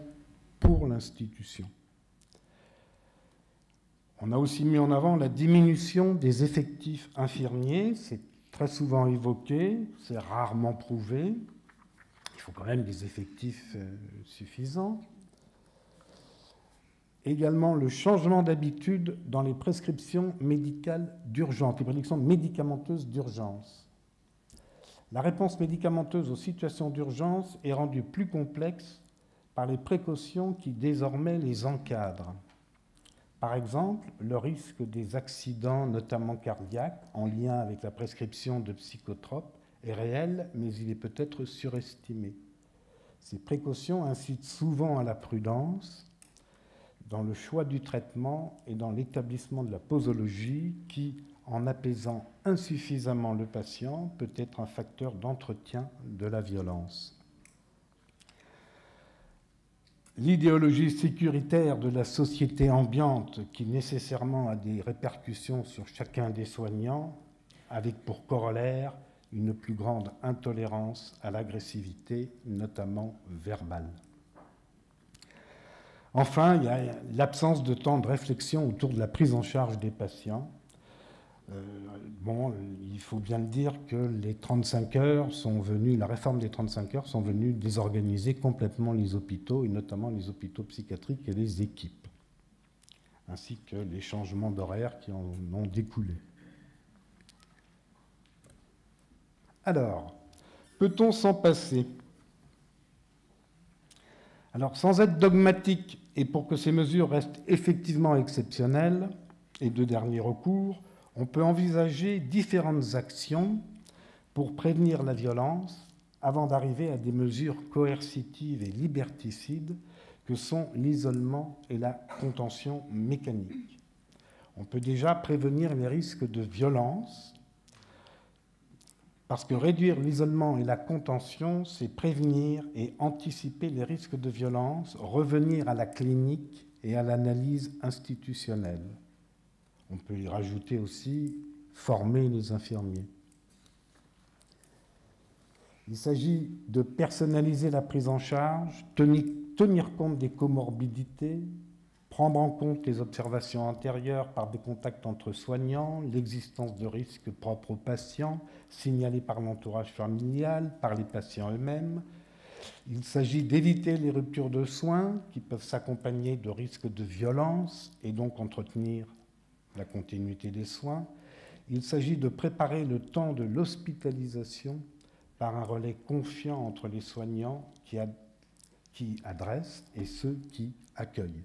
pour l'institution. On a aussi mis en avant la diminution des effectifs infirmiers. C'est très souvent évoqué, c'est rarement prouvé. Il faut quand même des effectifs suffisants. Également, le changement d'habitude dans les prescriptions médicales d'urgence, les prescriptions médicamenteuses d'urgence. La réponse médicamenteuse aux situations d'urgence est rendue plus complexe par les précautions qui désormais les encadrent. Par exemple, le risque des accidents, notamment cardiaques, en lien avec la prescription de psychotropes, est réel, mais il est peut-être surestimé. Ces précautions incitent souvent à la prudence dans le choix du traitement et dans l'établissement de la posologie qui, en apaisant insuffisamment le patient, peut être un facteur d'entretien de la violence. L'idéologie sécuritaire de la société ambiante qui nécessairement a des répercussions sur chacun des soignants, avec pour corollaire une plus grande intolérance à l'agressivité, notamment verbale. Enfin, il y a l'absence de temps de réflexion autour de la prise en charge des patients. Il faut bien le dire que les 35 heures sont venues, la réforme des 35 heures sont venues désorganiser complètement les hôpitaux, et notamment les hôpitaux psychiatriques et les équipes, ainsi que les changements d'horaire qui en ont découlé. Alors, peut-on s'en passer ? Alors, sans être dogmatique et pour que ces mesures restent effectivement exceptionnelles et de dernier recours, On peut envisager différentes actions pour prévenir la violence avant d'arriver à des mesures coercitives et liberticides que sont l'isolement et la contention mécanique. On peut déjà prévenir les risques de violence, parce que réduire l'isolement et la contention, c'est prévenir et anticiper les risques de violence, revenir à la clinique et à l'analyse institutionnelle. On peut y rajouter aussi former les infirmiers. Il s'agit de personnaliser la prise en charge, tenir compte des comorbidités, prendre en compte les observations antérieures par des contacts entre soignants, l'existence de risques propres aux patients, signalés par l'entourage familial, par les patients eux-mêmes. Il s'agit d'éviter les ruptures de soins qui peuvent s'accompagner de risques de violence et donc entretenir la continuité des soins. Il s'agit de préparer le temps de l'hospitalisation par un relais confiant entre les soignants qui adressent et ceux qui accueillent.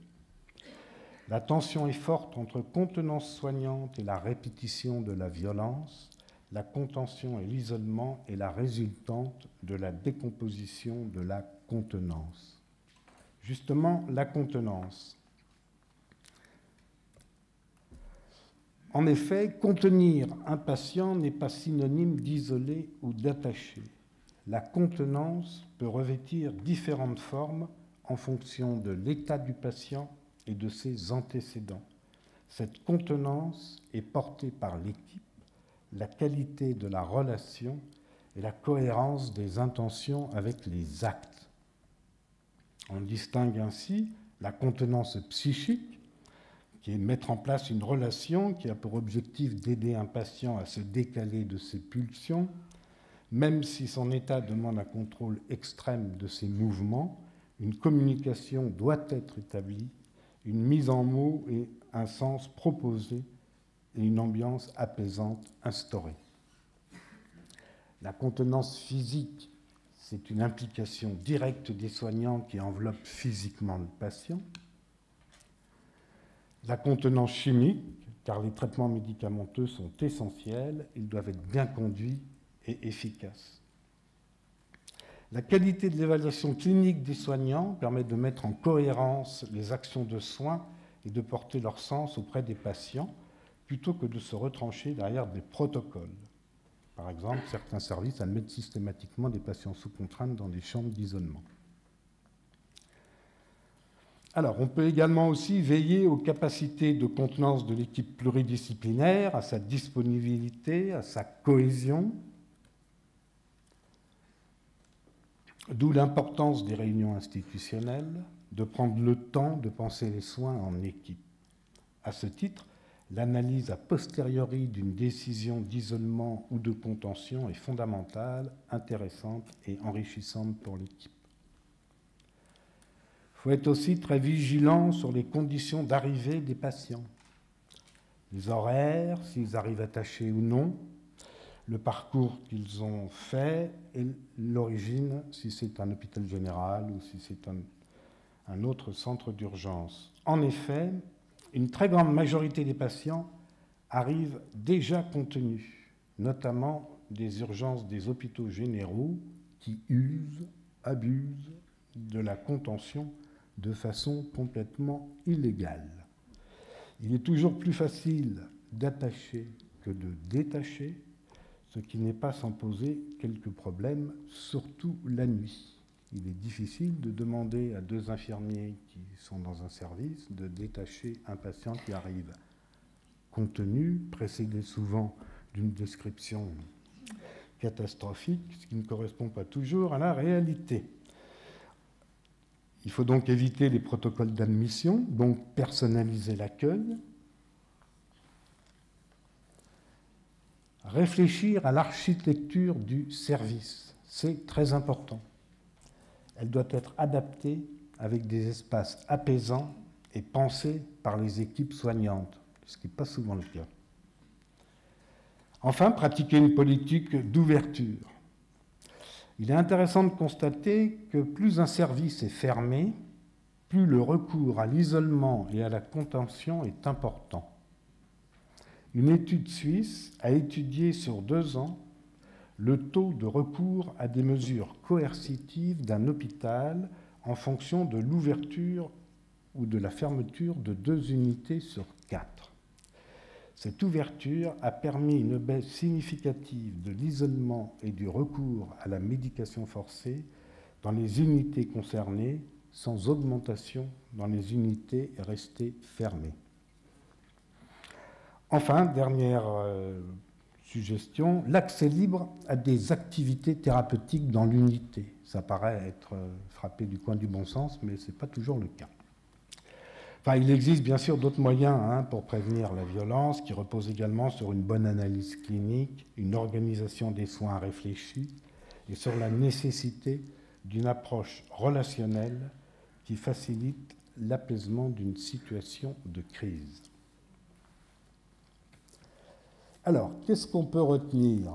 La tension est forte entre contenance soignante et la répétition de la violence. La contention et l'isolement est la résultante de la décomposition de la contenance. Justement, la contenance. En effet, contenir un patient n'est pas synonyme d'isoler ou d'attacher. La contenance peut revêtir différentes formes en fonction de l'état du patient et de ses antécédents. Cette contenance est portée par l'équipe, la qualité de la relation et la cohérence des intentions avec les actes. On distingue ainsi la contenance psychique, qui est de mettre en place une relation qui a pour objectif d'aider un patient à se décaler de ses pulsions, même si son état demande un contrôle extrême de ses mouvements. Une communication doit être établie, une mise en mots et un sens proposé et une ambiance apaisante instaurée. La contenance physique, c'est une implication directe des soignants qui enveloppent physiquement le patient. La contenance chimique, car les traitements médicamenteux sont essentiels, ils doivent être bien conduits et efficaces. La qualité de l'évaluation clinique des soignants permet de mettre en cohérence les actions de soins et de porter leur sens auprès des patients, plutôt que de se retrancher derrière des protocoles. Par exemple, certains services admettent systématiquement des patients sous contrainte dans des chambres d'isolement. Alors, on peut également aussi veiller aux capacités de contenance de l'équipe pluridisciplinaire, à sa disponibilité, à sa cohésion, d'où l'importance des réunions institutionnelles, de prendre le temps de penser les soins en équipe. À ce titre, l'analyse a posteriori d'une décision d'isolement ou de contention est fondamentale, intéressante et enrichissante pour l'équipe. Il faut être aussi très vigilant sur les conditions d'arrivée des patients, les horaires, s'ils arrivent attachés ou non, le parcours qu'ils ont fait et l'origine, si c'est un hôpital général ou si c'est un autre centre d'urgence. En effet, une très grande majorité des patients arrivent déjà contenus, notamment des urgences des hôpitaux généraux qui usent, abusent de la contention de façon complètement illégale. Il est toujours plus facile d'attacher que de détacher, ce qui n'est pas sans poser quelques problèmes, surtout la nuit. Il est difficile de demander à deux infirmiers qui sont dans un service de détacher un patient qui arrive contenu, précédé souvent d'une description catastrophique, ce qui ne correspond pas toujours à la réalité. Il faut donc éviter les protocoles d'admission, donc personnaliser l'accueil, réfléchir à l'architecture du service, c'est très important. Elle doit être adaptée avec des espaces apaisants et pensés par les équipes soignantes, ce qui n'est pas souvent le cas. Enfin, pratiquer une politique d'ouverture. Il est intéressant de constater que plus un service est fermé, plus le recours à l'isolement et à la contention est important. Une étude suisse a étudié sur 2 ans le taux de recours à des mesures coercitives d'un hôpital en fonction de l'ouverture ou de la fermeture de 2 unités sur 4. Cette ouverture a permis une baisse significative de l'isolement et du recours à la médication forcée dans les unités concernées, sans augmentation dans les unités restées fermées. Enfin, dernière suggestion, l'accès libre à des activités thérapeutiques dans l'unité. Ça paraît être frappé du coin du bon sens, mais ce n'est pas toujours le cas. Enfin, il existe bien sûr d'autres moyens pour prévenir la violence, qui reposent également sur une bonne analyse clinique, une organisation des soins réfléchie et sur la nécessité d'une approche relationnelle qui facilite l'apaisement d'une situation de crise. Alors, qu'est-ce qu'on peut retenir ?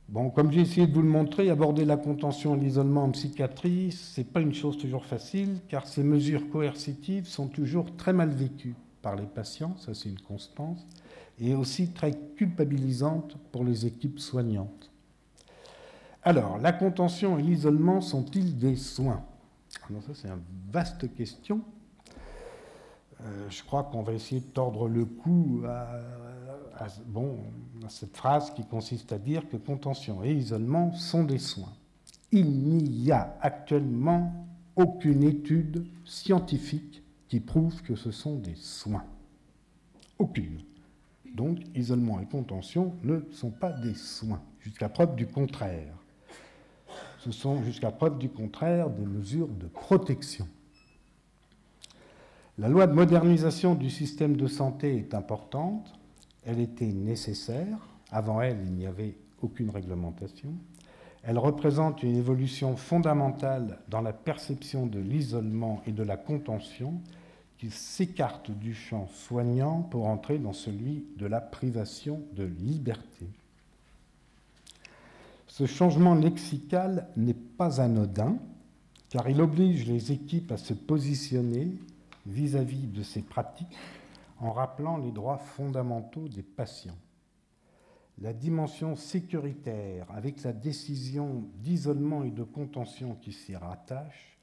Bon, comme j'ai essayé de vous le montrer, aborder la contention et l'isolement en psychiatrie, ce n'est pas une chose toujours facile, car ces mesures coercitives sont toujours très mal vécues par les patients, ça c'est une constance, et aussi très culpabilisantes pour les équipes soignantes. Alors, la contention et l'isolement sont-ils des soins ? Alors ça, c'est une vaste question. Je crois qu'on va essayer de tordre le cou à cette phrase qui consiste à dire que contention et isolement sont des soins. Il n'y a actuellement aucune étude scientifique qui prouve que ce sont des soins. Aucune. Donc, isolement et contention ne sont pas des soins, jusqu'à preuve du contraire. Ce sont, jusqu'à preuve du contraire, des mesures de protection. La loi de modernisation du système de santé est importante. Elle était nécessaire. Avant elle, il n'y avait aucune réglementation. Elle représente une évolution fondamentale dans la perception de l'isolement et de la contention qui s'écarte du champ soignant pour entrer dans celui de la privation de liberté. Ce changement lexical n'est pas anodin, car il oblige les équipes à se positionner vis-à-vis de ces pratiques en rappelant les droits fondamentaux des patients. La dimension sécuritaire, avec la décision d'isolement et de contention qui s'y rattache,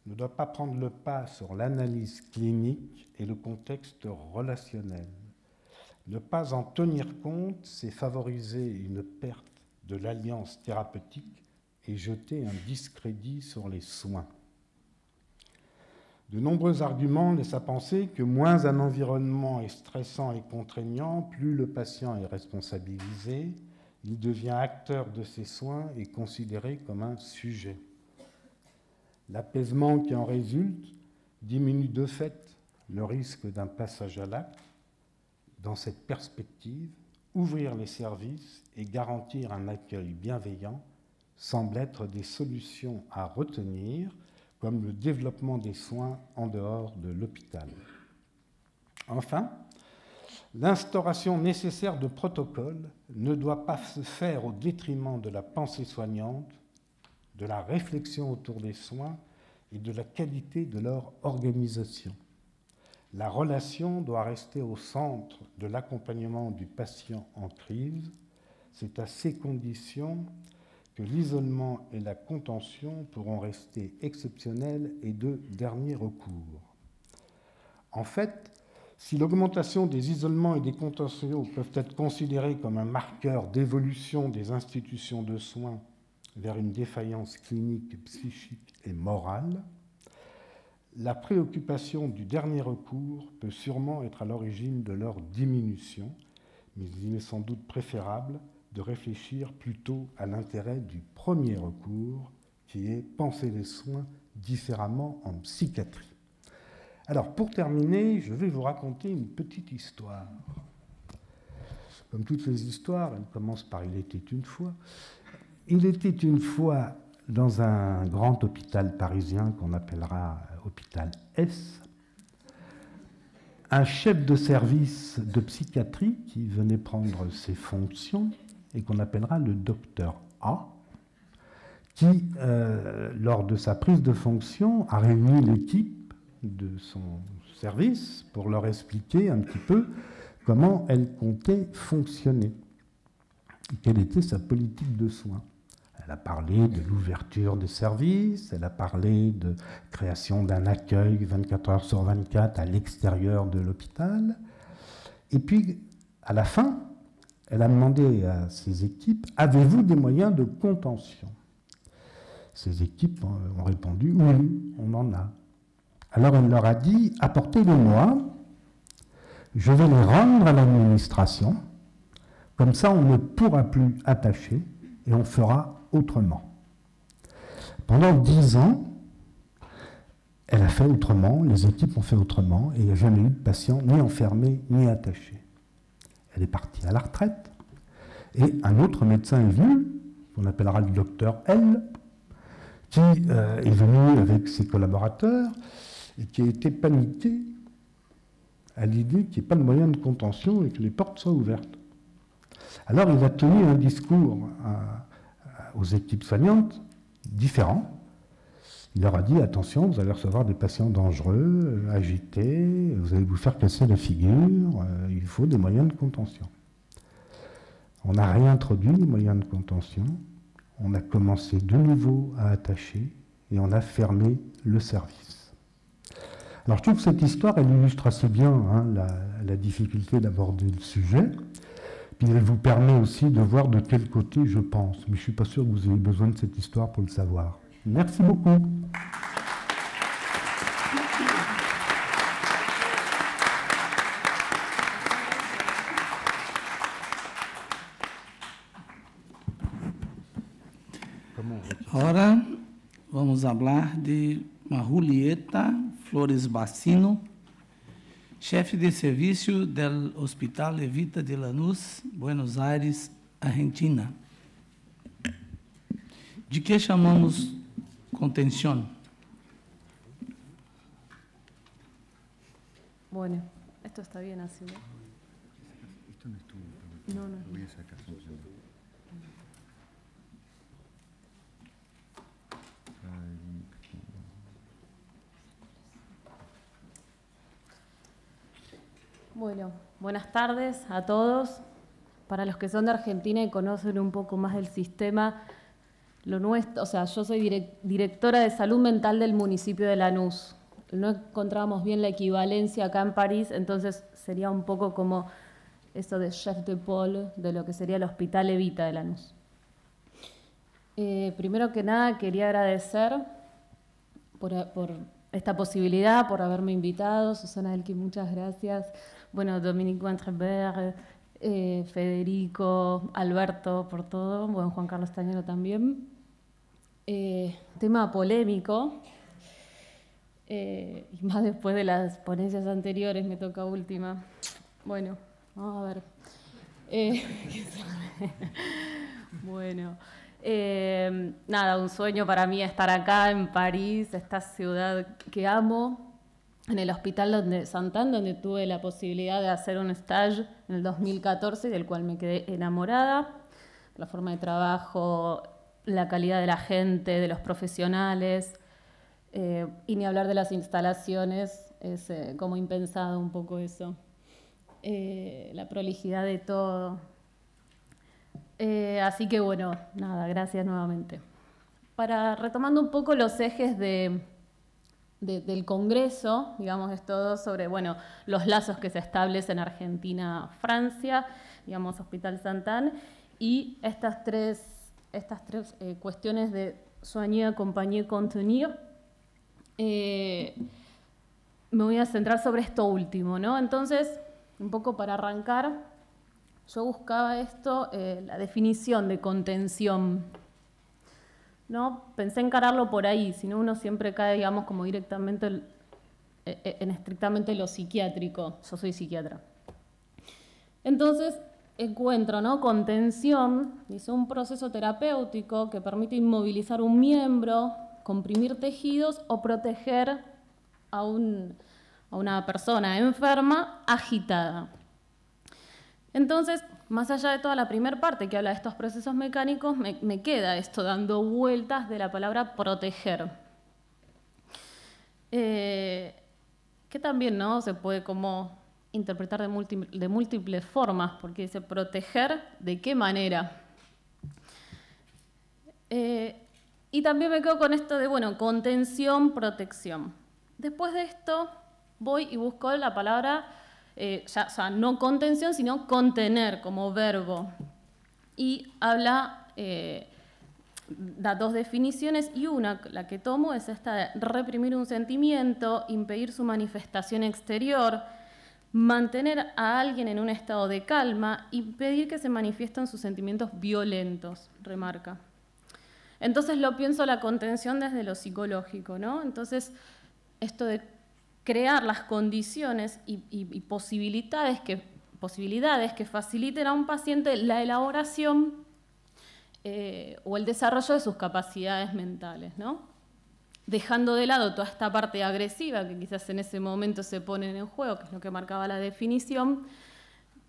ne doit pas prendre le pas sur l'analyse clinique et le contexte relationnel. Ne pas en tenir compte, c'est favoriser une perte de l'alliance thérapeutique et jeter un discrédit sur les soins. De nombreux arguments laissent à penser que moins un environnement est stressant et contraignant, plus le patient est responsabilisé, il devient acteur de ses soins et considéré comme un sujet. L'apaisement qui en résulte diminue de fait le risque d'un passage à l'acte. Dans cette perspective, ouvrir les services et garantir un accueil bienveillant semblent être des solutions à retenir, comme le développement des soins en dehors de l'hôpital. Enfin, l'instauration nécessaire de protocoles ne doit pas se faire au détriment de la pensée soignante, de la réflexion autour des soins et de la qualité de leur organisation. La relation doit rester au centre de l'accompagnement du patient en crise. C'est à ces conditions que l'isolement et la contention pourront rester exceptionnels et de dernier recours. En fait, si l'augmentation des isolements et des contentions peuvent être considérés comme un marqueur d'évolution des institutions de soins vers une défaillance clinique, psychique et morale, la préoccupation du dernier recours peut sûrement être à l'origine de leur diminution, mais il est sans doute préférable de réfléchir plutôt à l'intérêt du premier recours, qui est penser les soins différemment en psychiatrie. Alors, pour terminer, je vais vous raconter une petite histoire. Comme toutes les histoires, elle commence par « Il était une fois ». Il était une fois dans un grand hôpital parisien qu'on appellera hôpital S, un chef de service de psychiatrie qui venait prendre ses fonctions et qu'on appellera le docteur A, qui, lors de sa prise de fonction, a réuni l'équipe de son service pour leur expliquer un petit peu comment elle comptait fonctionner et quelle était sa politique de soins. Elle a parlé de l'ouverture des services, elle a parlé de création d'un accueil 24 heures sur 24 à l'extérieur de l'hôpital. Et puis, à la fin, elle a demandé à ses équipes, avez-vous des moyens de contention? Ces équipes ont répondu, oui, on en a. Alors elle leur a dit, apportez-les-moi, je vais les rendre à l'administration, comme ça on ne pourra plus attacher et on fera autrement. Pendant 10 ans, elle a fait autrement, les équipes ont fait autrement, et il n'y a jamais eu de patient ni enfermé ni attaché. Elle est partie à la retraite, et un autre médecin est venu, qu'on appellera le docteur L, qui est venu avec ses collaborateurs, et qui a été paniqué à l'idée qu'il n'y ait pas de moyen de contention et que les portes soient ouvertes. Alors il a tenu un discours aux équipes soignantes différent. Il leur a dit, attention, vous allez recevoir des patients dangereux, agités, vous allez vous faire casser la figure, il faut des moyens de contention. On n'a réintroduit les moyens de contention, on a commencé de nouveau à attacher et on a fermé le service. Alors je trouve que cette histoire, elle illustre assez bien la difficulté d'aborder le sujet, puis elle vous permet aussi de voir de quel côté je pense, mais je ne suis pas sûr que vous ayez besoin de cette histoire pour le savoir. Merci beaucoup. Agora vamos falar de Julieta Flores Bacino, chefe de serviço do Hospital Evita de Lanús, Buenos Aires, Argentina. De que chamamos contención? Bueno, esto está bien así, ¿no? Esto no estuvo. No, no. Lo voy a sacar. Bueno, buenas tardes a todos. Para los que son de Argentina y conocen un poco más del sistema, lo nuestro, o sea, yo soy directora de salud mental del municipio de Lanús. No encontrábamos bien la equivalencia acá en París, entonces sería un poco como eso de chef de pôle de lo que sería el Hospital Evita de Lanús. Primero que nada, quería agradecer por esta posibilidad, por haberme invitado. Susana Elkin, muchas gracias. Bueno, Dominique Wentrebert, Federico, Alberto, por todo. Bueno, Juan Carlos Tañero también. Tema polémico. Y más después de las ponencias anteriores, me toca última. Bueno, vamos a ver. Bueno, nada, un sueño para mí estar acá en París, esta ciudad que amo, en el Hospital de Sainte-Anne, donde tuve la posibilidad de hacer un stage en el 2014, del cual me quedé enamorada. La forma de trabajo, la calidad de la gente, de los profesionales, y ni hablar de las instalaciones, es como impensado un poco eso. La prolijidad de todo. Así que bueno, nada, gracias nuevamente. Retomando un poco los ejes del Congreso, digamos, es todo sobre, bueno, los lazos que se establecen en Argentina-Francia, digamos, Hospital Sainte-Anne, y estas tres cuestiones de soigner, accompagner, contenir. Me voy a centrar sobre esto último, ¿no? Entonces, un poco para arrancar, yo buscaba la definición de contención, ¿no? Pensé encararlo por ahí, si no uno siempre cae, digamos, como directamente en estrictamente lo psiquiátrico. Yo soy psiquiatra. Entonces, encuentro, ¿no? Contención, dice, un proceso terapéutico que permite inmovilizar un miembro, comprimir tejidos o proteger a una persona enferma agitada. Entonces, más allá de toda la primera parte que habla de estos procesos mecánicos, me queda esto dando vueltas de la palabra proteger. Que también, ¿no?, se puede como interpretar de múltiples formas, porque dice proteger, ¿de qué manera? Y también me quedo con esto de, bueno, contención, protección. Después de esto voy y busco la palabra, o sea, no contención, sino contener como verbo. Y habla, da dos definiciones, y una, la que tomo, es esta de reprimir un sentimiento, impedir su manifestación exterior, mantener a alguien en un estado de calma, impedir que se manifiesten sus sentimientos violentos, remarca. Entonces lo pienso la contención desde lo psicológico, ¿no? Entonces, esto de crear las condiciones y posibilidades que faciliten a un paciente la elaboración o el desarrollo de sus capacidades mentales, ¿no? Dejando de lado toda esta parte agresiva que quizás en ese momento se pone en juego, que es lo que marcaba la definición,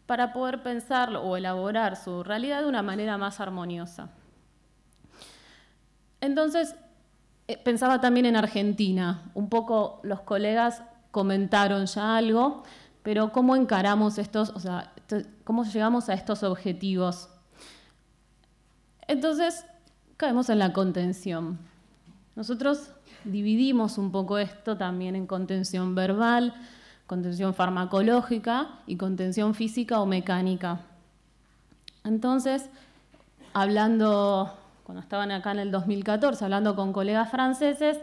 para poder pensarlo o elaborar su realidad de una manera más armoniosa. Entonces, pensaba también en Argentina. Un poco los colegas comentaron ya algo, pero ¿cómo encaramos estos, o sea, cómo llegamos a estos objetivos? Entonces, caemos en la contención. Nosotros dividimos un poco esto también en contención verbal, contención farmacológica y contención física o mecánica. Entonces, cuando estaban acá en el 2014, hablando con colegas franceses,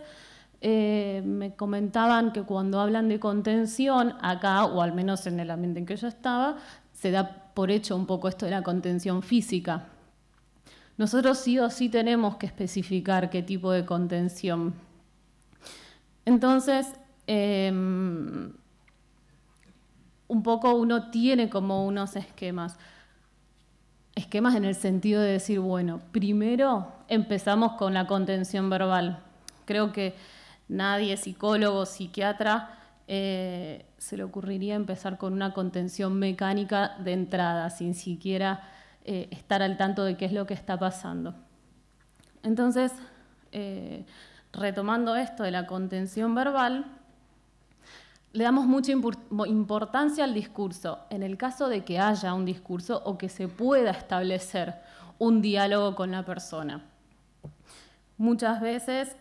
me comentaban que cuando hablan de contención, acá, o al menos en el ambiente en que yo estaba, se da por hecho un poco esto de la contención física. Nosotros sí o sí tenemos que especificar qué tipo de contención. Entonces, un poco uno tiene como unos esquemas en el sentido de decir, bueno, primero empezamos con la contención verbal. Creo que nadie, psicólogo, psiquiatra, se le ocurriría empezar con una contención mecánica de entrada, sin siquiera estar al tanto de qué es lo que está pasando. Entonces, retomando esto de la contención verbal, le damos mucha importancia al discurso, en el caso de que haya un discurso o que se pueda establecer un diálogo con la persona. Muchas veces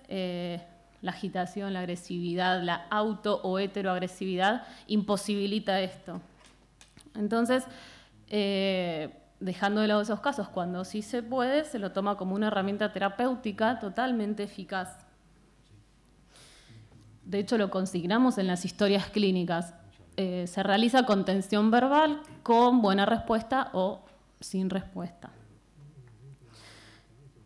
la agitación, la agresividad, la auto o heteroagresividad imposibilita esto. Entonces, dejando de lado esos casos, cuando sí se puede, se lo toma como una herramienta terapéutica totalmente eficaz. De hecho, lo consignamos en las historias clínicas. Se realiza contención verbal con buena respuesta o sin respuesta.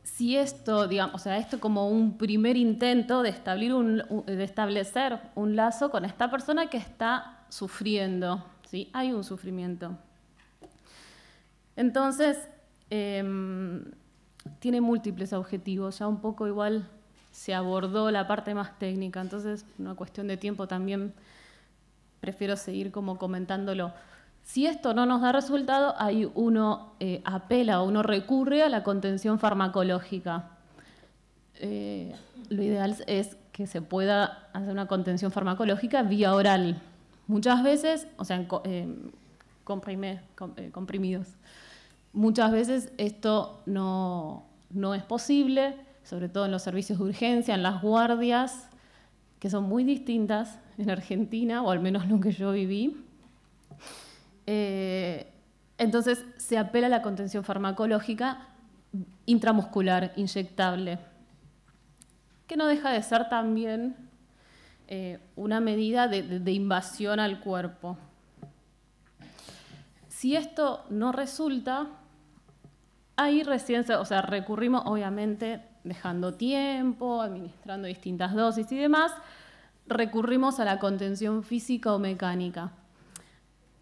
Si esto, digamos, o sea, esto como un primer intento de establecer un lazo con esta persona que está sufriendo, ¿sí? Hay un sufrimiento. Entonces, tiene múltiples objetivos, ya un poco igual se abordó la parte más técnica, entonces una cuestión de tiempo también prefiero seguir como comentándolo. Si esto no nos da resultado, ahí uno apela o uno recurre a la contención farmacológica. Lo ideal es que se pueda hacer una contención farmacológica vía oral. Muchas veces, o sea, comprimidos. Muchas veces esto no es posible, sobre todo en los servicios de urgencia, en las guardias, que son muy distintas en Argentina, o al menos lo que yo viví. Entonces se apela a la contención farmacológica intramuscular, inyectable, que no deja de ser también una medida de invasión al cuerpo. Si esto no resulta, ahí recién, o sea, recurrimos, obviamente, dejando tiempo, administrando distintas dosis y demás, recurrimos a la contención física o mecánica.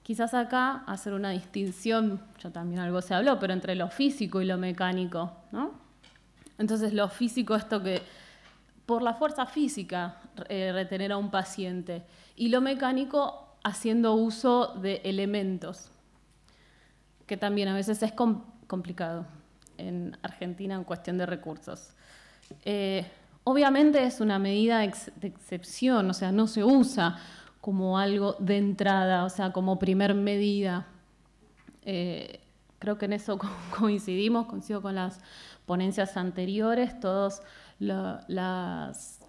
Quizás acá hacer una distinción, ya también algo se habló, pero entre lo físico y lo mecánico, ¿no? Entonces, lo físico, esto que por la fuerza física retener a un paciente, y lo mecánico haciendo uso de elementos. que también a veces es complicado en Argentina en cuestión de recursos. Obviamente es una medida de excepción, o sea, no se usa como algo de entrada, o sea, como primer medida. Creo que en eso coincido con las ponencias anteriores, todas las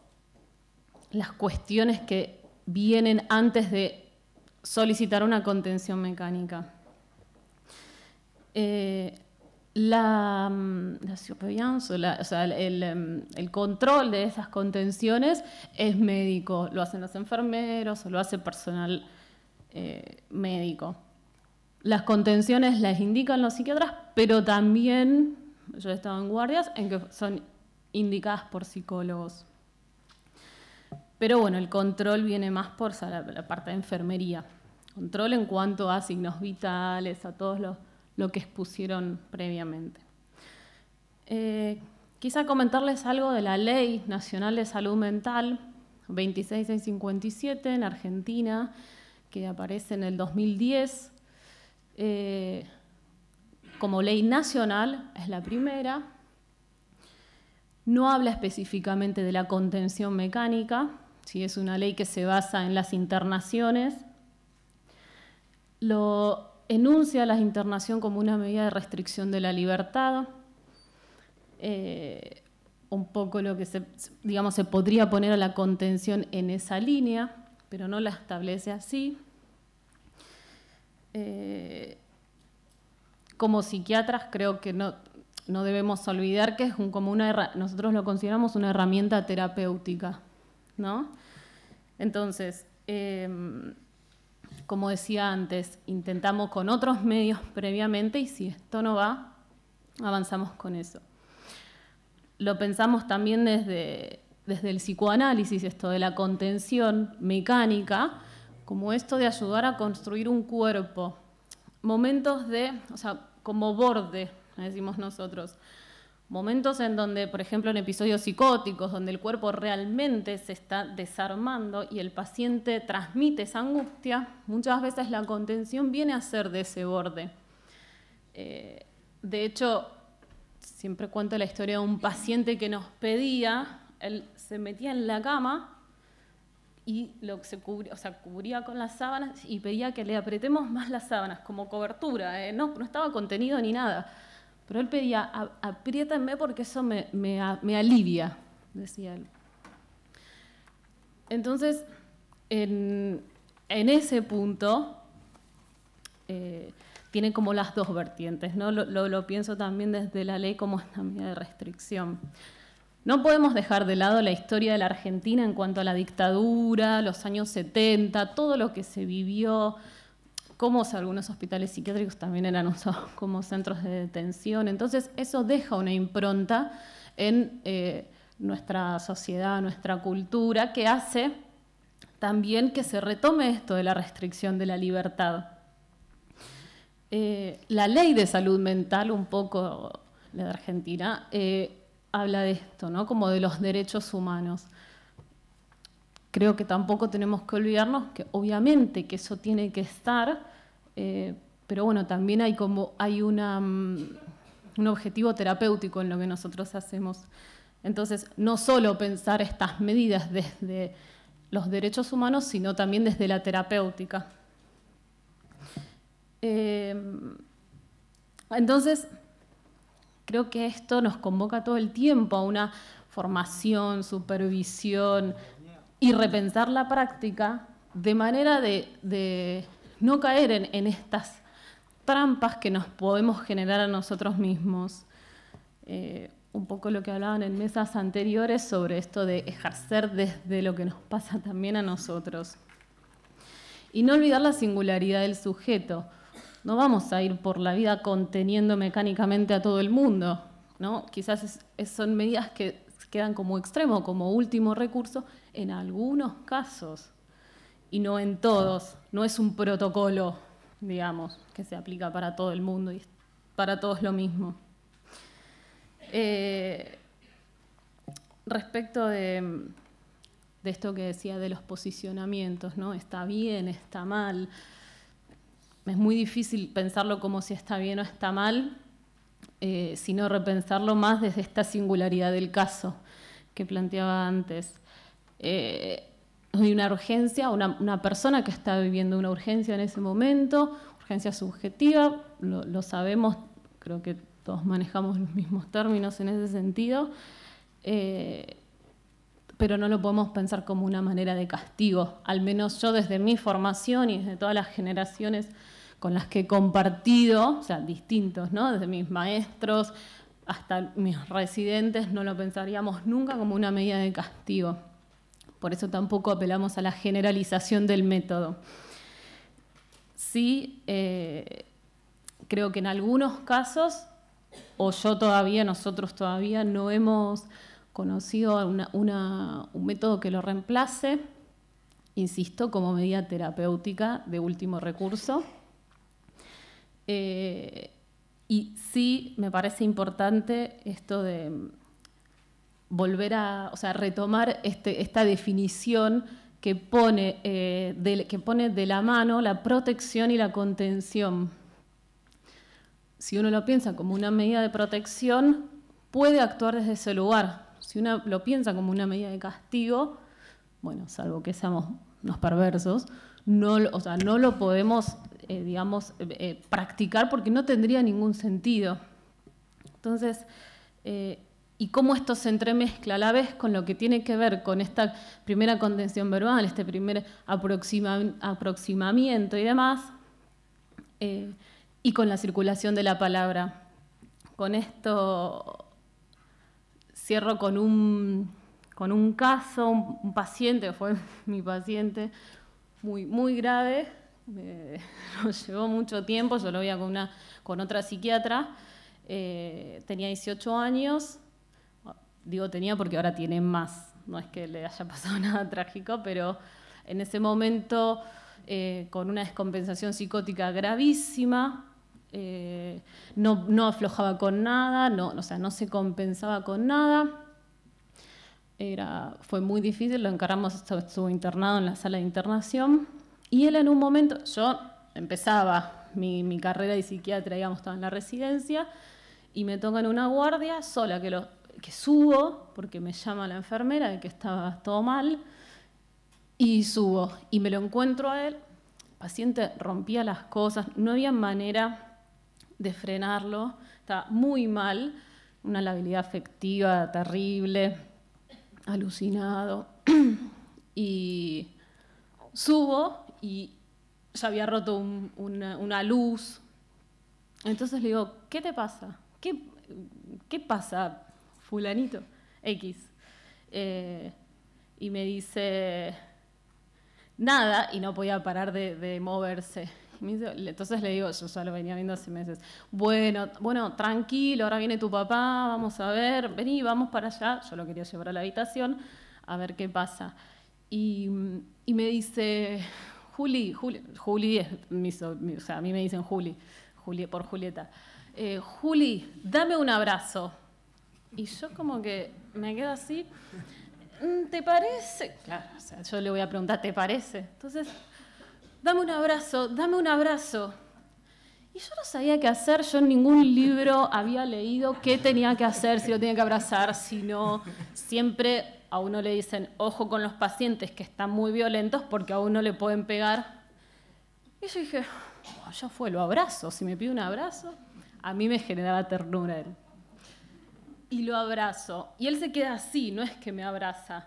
cuestiones que vienen antes de solicitar una contención mecánica. La surveillance, o sea, el control de esas contenciones es médico, lo hacen los enfermeros o lo hace personal médico. Las contenciones las indican los psiquiatras, pero también, yo he estado en guardias en que son indicadas por psicólogos. Pero bueno, el control viene más por la parte de enfermería. Control en cuanto a signos vitales, a todos lo que expusieron previamente. Quizá comentarles algo de la Ley Nacional de Salud Mental 26657 en Argentina, que aparece en el 2010. Como ley nacional, es la primera. No habla específicamente de la contención mecánica, ¿sí? Es una ley que se basa en las internaciones. Lo enuncia la internación como una medida de restricción de la libertad. Un poco lo que se podría poner a la contención en esa línea, pero no la establece así. Como psiquiatras creo que no debemos olvidar que es nosotros lo consideramos una herramienta terapéutica, ¿no? Entonces, como decía antes, intentamos con otros medios previamente y si esto no va, avanzamos con eso. Lo pensamos también desde el psicoanálisis, esto de la contención mecánica, como esto de ayudar a construir un cuerpo. Momentos como borde, decimos nosotros. Momentos en donde, por ejemplo, en episodios psicóticos, donde el cuerpo realmente se está desarmando y el paciente transmite esa angustia, muchas veces la contención viene a ser de ese borde. De hecho, siempre cuento la historia de un paciente que nos pedía, él se metía en la cama y cubría con las sábanas y pedía que le apretemos más las sábanas como cobertura. No estaba contenido ni nada. Pero él pedía, apriétenme porque eso me alivia, decía él. Entonces, en ese punto, tiene como las dos vertientes, ¿no? Lo pienso también desde la ley como una medida de restricción. No podemos dejar de lado la historia de la Argentina en cuanto a la dictadura, los años 70, todo lo que se vivió, cómo algunos hospitales psiquiátricos también eran usados como centros de detención. Entonces, eso deja una impronta en nuestra sociedad, nuestra cultura, que hace también que se retome esto de la restricción de la libertad. La ley de salud mental, un poco la de Argentina, habla de esto, ¿no? Como de los derechos humanos. Creo que tampoco tenemos que olvidarnos que obviamente que eso tiene que estar, pero bueno, también hay un objetivo terapéutico en lo que nosotros hacemos. Entonces, no solo pensar estas medidas desde los derechos humanos, sino también desde la terapéutica. Entonces, creo que esto nos convoca todo el tiempo a una formación, supervisión y repensar la práctica de manera de no caer en estas trampas que nos podemos generar a nosotros mismos. Un poco lo que hablaban en mesas anteriores sobre esto de ejercer desde lo que nos pasa también a nosotros. Y no olvidar la singularidad del sujeto. No vamos a ir por la vida conteniendo mecánicamente a todo el mundo, ¿no? Quizás son medidas que quedan como extremo, como último recurso, en algunos casos, y no en todos. No es un protocolo, digamos, que se aplica para todo el mundo y para todos lo mismo. Respecto de de, esto que decía de los posicionamientos, ¿no? Está bien, está mal. es muy difícil pensarlo como si está bien o está mal, sino repensarlo más desde esta singularidad del caso que planteaba antes. Hay una urgencia, una persona que está viviendo una urgencia en ese momento, urgencia subjetiva, lo sabemos, creo que todos manejamos los mismos términos en ese sentido, pero no lo podemos pensar como una manera de castigo. Al menos yo desde mi formación y desde todas las generaciones con las que he compartido, o sea, distintos, ¿no? Desde mis maestros hasta mis residentes, no lo pensaríamos nunca como una medida de castigo. Por eso tampoco apelamos a la generalización del método. Sí, creo que en algunos casos, o nosotros todavía no hemos conocido un método que lo reemplace, insisto, como medida terapéutica de último recurso. Y sí me parece importante esto de volver a, retomar esta definición que pone de la mano la protección y la contención. Si uno lo piensa como una medida de protección, puede actuar desde ese lugar. Si uno lo piensa como una medida de castigo, bueno, salvo que seamos unos perversos, no lo podemos, practicar porque no tendría ningún sentido. Entonces, y cómo esto se entremezcla a la vez con lo que tiene que ver con esta primera contención verbal, este primer aproximamiento y demás, y con la circulación de la palabra. Con esto cierro con un caso, un paciente, que fue mi paciente, muy, muy grave, nos llevó mucho tiempo, yo lo veía con otra psiquiatra, tenía 18 años, digo tenía porque ahora tiene más, no es que le haya pasado nada trágico, pero en ese momento con una descompensación psicótica gravísima, no aflojaba con nada, no se compensaba con nada. Fue muy difícil, lo encaramos, estuvo internado en la sala de internación, y él en un momento, yo empezaba mi carrera de psiquiatra, digamos, estaba en la residencia, y me tocan una guardia sola, que subo, porque me llama la enfermera de que estaba todo mal, y subo, y me lo encuentro a él, el paciente rompía las cosas, no había manera de frenarlo, estaba muy mal, una labilidad afectiva terrible, alucinado, y subo y ya había roto una luz. Entonces le digo, ¿qué te pasa? ¿Qué pasa, fulanito? X. Y me dice, nada, y no podía parar de moverse. Entonces le digo, yo ya lo venía viendo hace meses, bueno, tranquilo, ahora viene tu papá, vamos a ver, vení, vamos para allá. Yo lo quería llevar a la habitación a ver qué pasa. Y me dice, Juli es a mí me dicen Juli por Julieta. Juli, dame un abrazo. Y yo como que me quedo así, ¿te parece? Claro, yo le voy a preguntar, ¿te parece? Entonces, dame un abrazo. Y yo no sabía qué hacer, yo en ningún libro había leído qué tenía que hacer, si lo tenía que abrazar, si no. Siempre a uno le dicen, ojo con los pacientes que están muy violentos porque a uno le pueden pegar. Y yo dije, ya fue, lo abrazo, si me pide un abrazo. A mí me generaba ternura él. Y lo abrazo. Y él se queda así, no es que me abraza.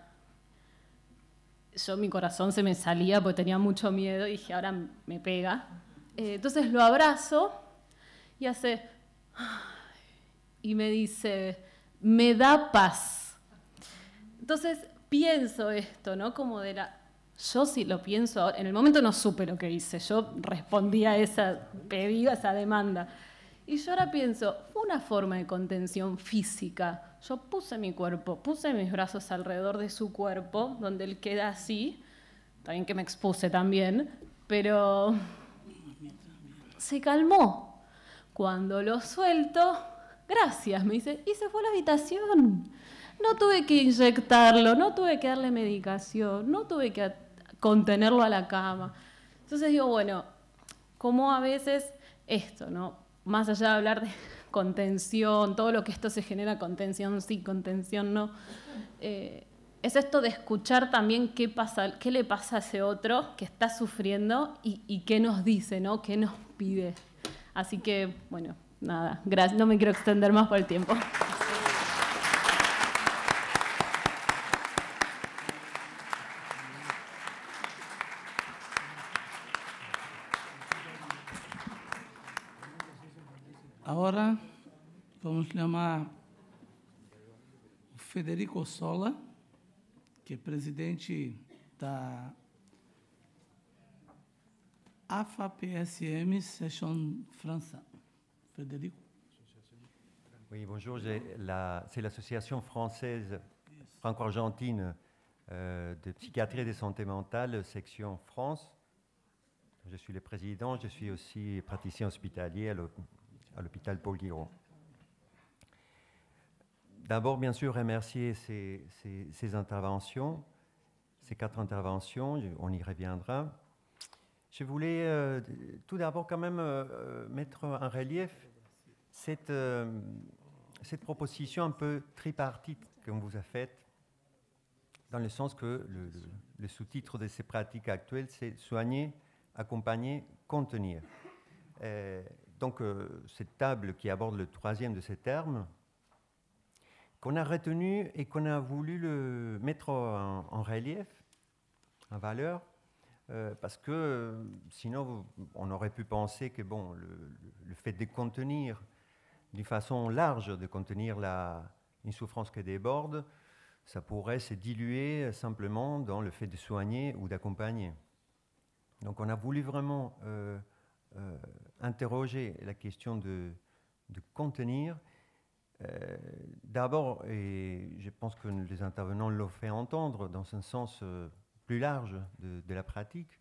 Mi corazón se me salía porque tenía mucho miedo y dije, ahora me pega. Entonces lo abrazo y hace... Y me dice, me da paz. Entonces pienso esto, ¿no? Como de la... Yo sí lo pienso ahora. En el momento no supe lo que hice. Yo respondí a esa pedido, a esa demanda. Y yo ahora pienso, fue una forma de contención física. Yo puse mi cuerpo, puse mis brazos alrededor de su cuerpo, donde él queda así. También que me expuse también, pero se calmó. Cuando lo suelto, gracias, me dice, y se fue a la habitación. No tuve que inyectarlo, no tuve que darle medicación, no tuve que contenerlo a la cama. Entonces digo, bueno, cómo a veces esto, ¿no? Más allá de hablar de contención, todo lo que esto se genera, contención sí, contención no, es esto de escuchar también qué le pasa a ese otro que está sufriendo y qué nos dice, ¿no? Qué nos pide. Así que, bueno, nada, gracias, no me quiero extender más por el tiempo. Agora vamos chamar o Federico Sola, que é presidente da AFA-PSM Section France. Federico. Oui, bonjour. C'est l'association française franco-argentine de psychiatrie et de santé mentale, section France. Je suis le président, je suis aussi praticien hospitalier à l'hôpital Paul Guiraud. D'abord, bien sûr, remercier ces interventions, ces 4 interventions, on y reviendra. Je voulais tout d'abord quand même mettre en relief cette proposition un peu tripartite qu'on vous a faite, dans le sens que le sous-titre de ces pratiques actuelles, c'est soigner, accompagner, contenir. Donc, cette table qui aborde le 3e de ces termes, qu'on a retenu et qu'on a voulu le mettre en relief, en valeur, parce que sinon, on aurait pu penser que bon, le fait de contenir, d'une façon large, de contenir une souffrance qui déborde, ça pourrait se diluer simplement dans le fait de soigner ou d'accompagner. Donc, on a voulu vraiment interroger la question de contenir. D'abord, et je pense que les intervenants l'ont fait entendre dans un sens plus large de la pratique,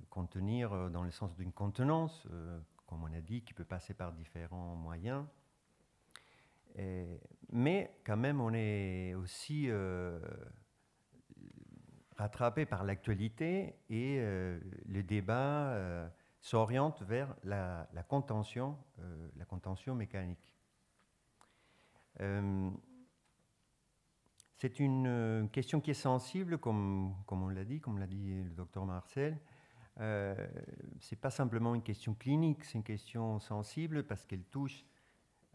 contenir dans le sens d'une contenance, comme on a dit, qui peut passer par différents moyens. Mais quand même, on est aussi rattrapé par l'actualité et le débat s'oriente vers la contention mécanique. C'est une question qui est sensible, comme on l'a dit, comme l'a dit le docteur Marcel. Ce n'est pas simplement une question clinique, c'est une question sensible parce qu'elle touche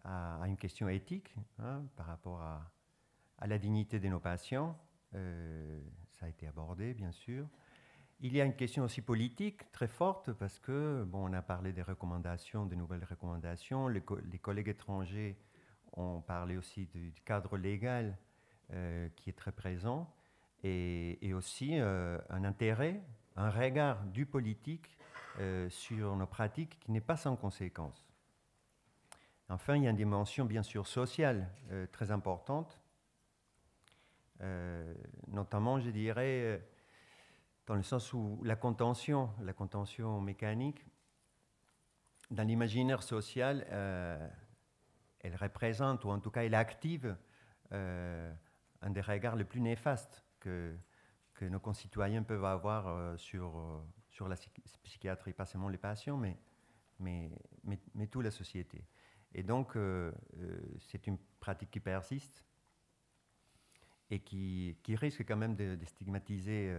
à une question éthique, hein, par rapport à la dignité de nos patients. Ça a été abordé, bien sûr. Il y a une question aussi politique très forte parce que, bon, on a parlé des recommandations, de nouvelles recommandations. Les collègues étrangers ont parlé aussi du cadre légal qui est très présent et aussi un intérêt, un regard du politique sur nos pratiques qui n'est pas sans conséquence. Enfin, il y a une dimension bien sûr sociale très importante, notamment, je dirais, dans le sens où la contention mécanique, dans l'imaginaire social, elle représente, ou en tout cas elle active, un des regards les plus néfastes que nos concitoyens peuvent avoir sur la psychiatrie, pas seulement les patients, mais toute la société. Et donc, c'est une pratique qui persiste et qui risque quand même de stigmatiser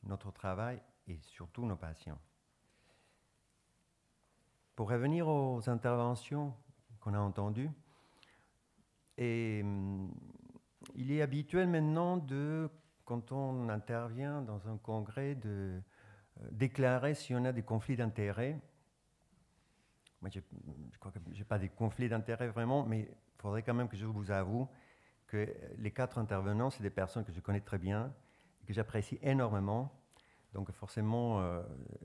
notre travail et surtout nos patients. Pour revenir aux interventions qu'on a entendues, il est habituel maintenant, quand on intervient dans un congrès, de déclarer si on a des conflits d'intérêts. Moi, je crois que je n'ai pas de conflits d'intérêts vraiment, mais il faudrait quand même que je vous avoue que les 4 intervenants, c'est des personnes que je connais très bien, que j'apprécie énormément. Donc forcément,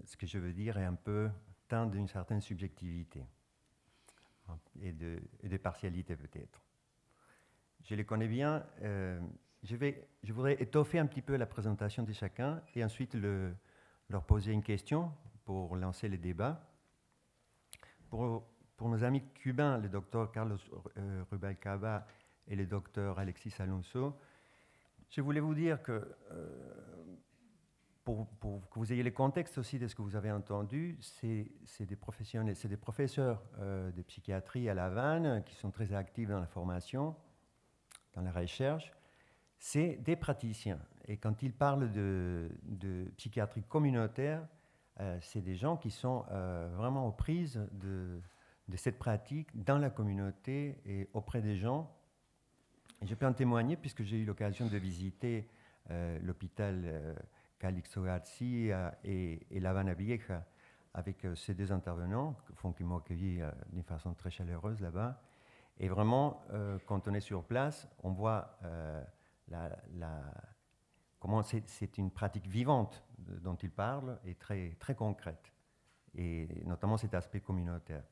ce que je veux dire est un peu teint d'une certaine subjectivité et de partialité peut-être. Je les connais bien. Je voudrais étoffer un petit peu la présentation de chacun et ensuite leur poser une question pour lancer le débat. Pour nos amis cubains, le docteur Carlos Rubalcaba et le docteur Alexis Alonso, je voulais vous dire que que vous ayez le contexte aussi de ce que vous avez entendu, c'est des professionnels, c'est des professeurs de psychiatrie à La Havane qui sont très actifs dans la formation, dans la recherche. C'est des praticiens. Et quand ils parlent de psychiatrie communautaire, c'est des gens qui sont vraiment aux prises de cette pratique dans la communauté et auprès des gens. Et je peux en témoigner puisque j'ai eu l'occasion de visiter l'hôpital Calixto Garcia et La Habana Vieja avec ces deux intervenants qui m'ont accueilli d'une façon très chaleureuse là-bas. Et vraiment, quand on est sur place, on voit comment c'est une pratique vivante dont ils parlent et très, très concrète, et notamment cet aspect communautaire.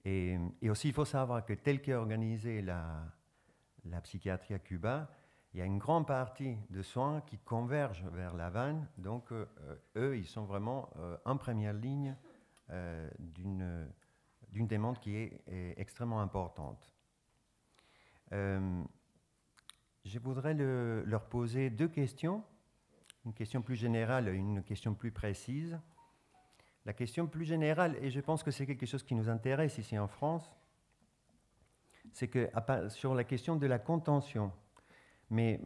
Et aussi, il faut savoir que tel qu'est organisée la psychiatrie à Cuba, il y a une grande partie de soins qui convergent vers La Havane. Donc, eux, ils sont vraiment en première ligne d'une demande qui est extrêmement importante. Je voudrais leur poser deux questions, une question plus générale et une question plus précise. La question plus générale, et je pense que c'est quelque chose qui nous intéresse ici en France, c'est que sur la question de la contention, mais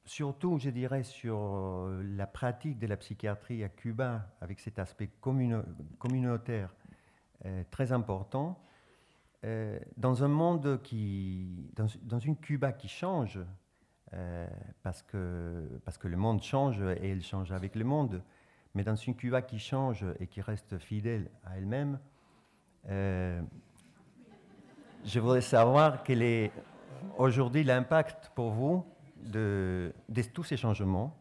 surtout, je dirais, sur la pratique de la psychiatrie à Cuba, avec cet aspect communautaire très important, dans un monde dans une Cuba qui change, parce que le monde change et elle change avec le monde, mais dans une Cuba qui change et qui reste fidèle à elle-même, je voudrais savoir quel est aujourd'hui l'impact pour vous de tous ces changements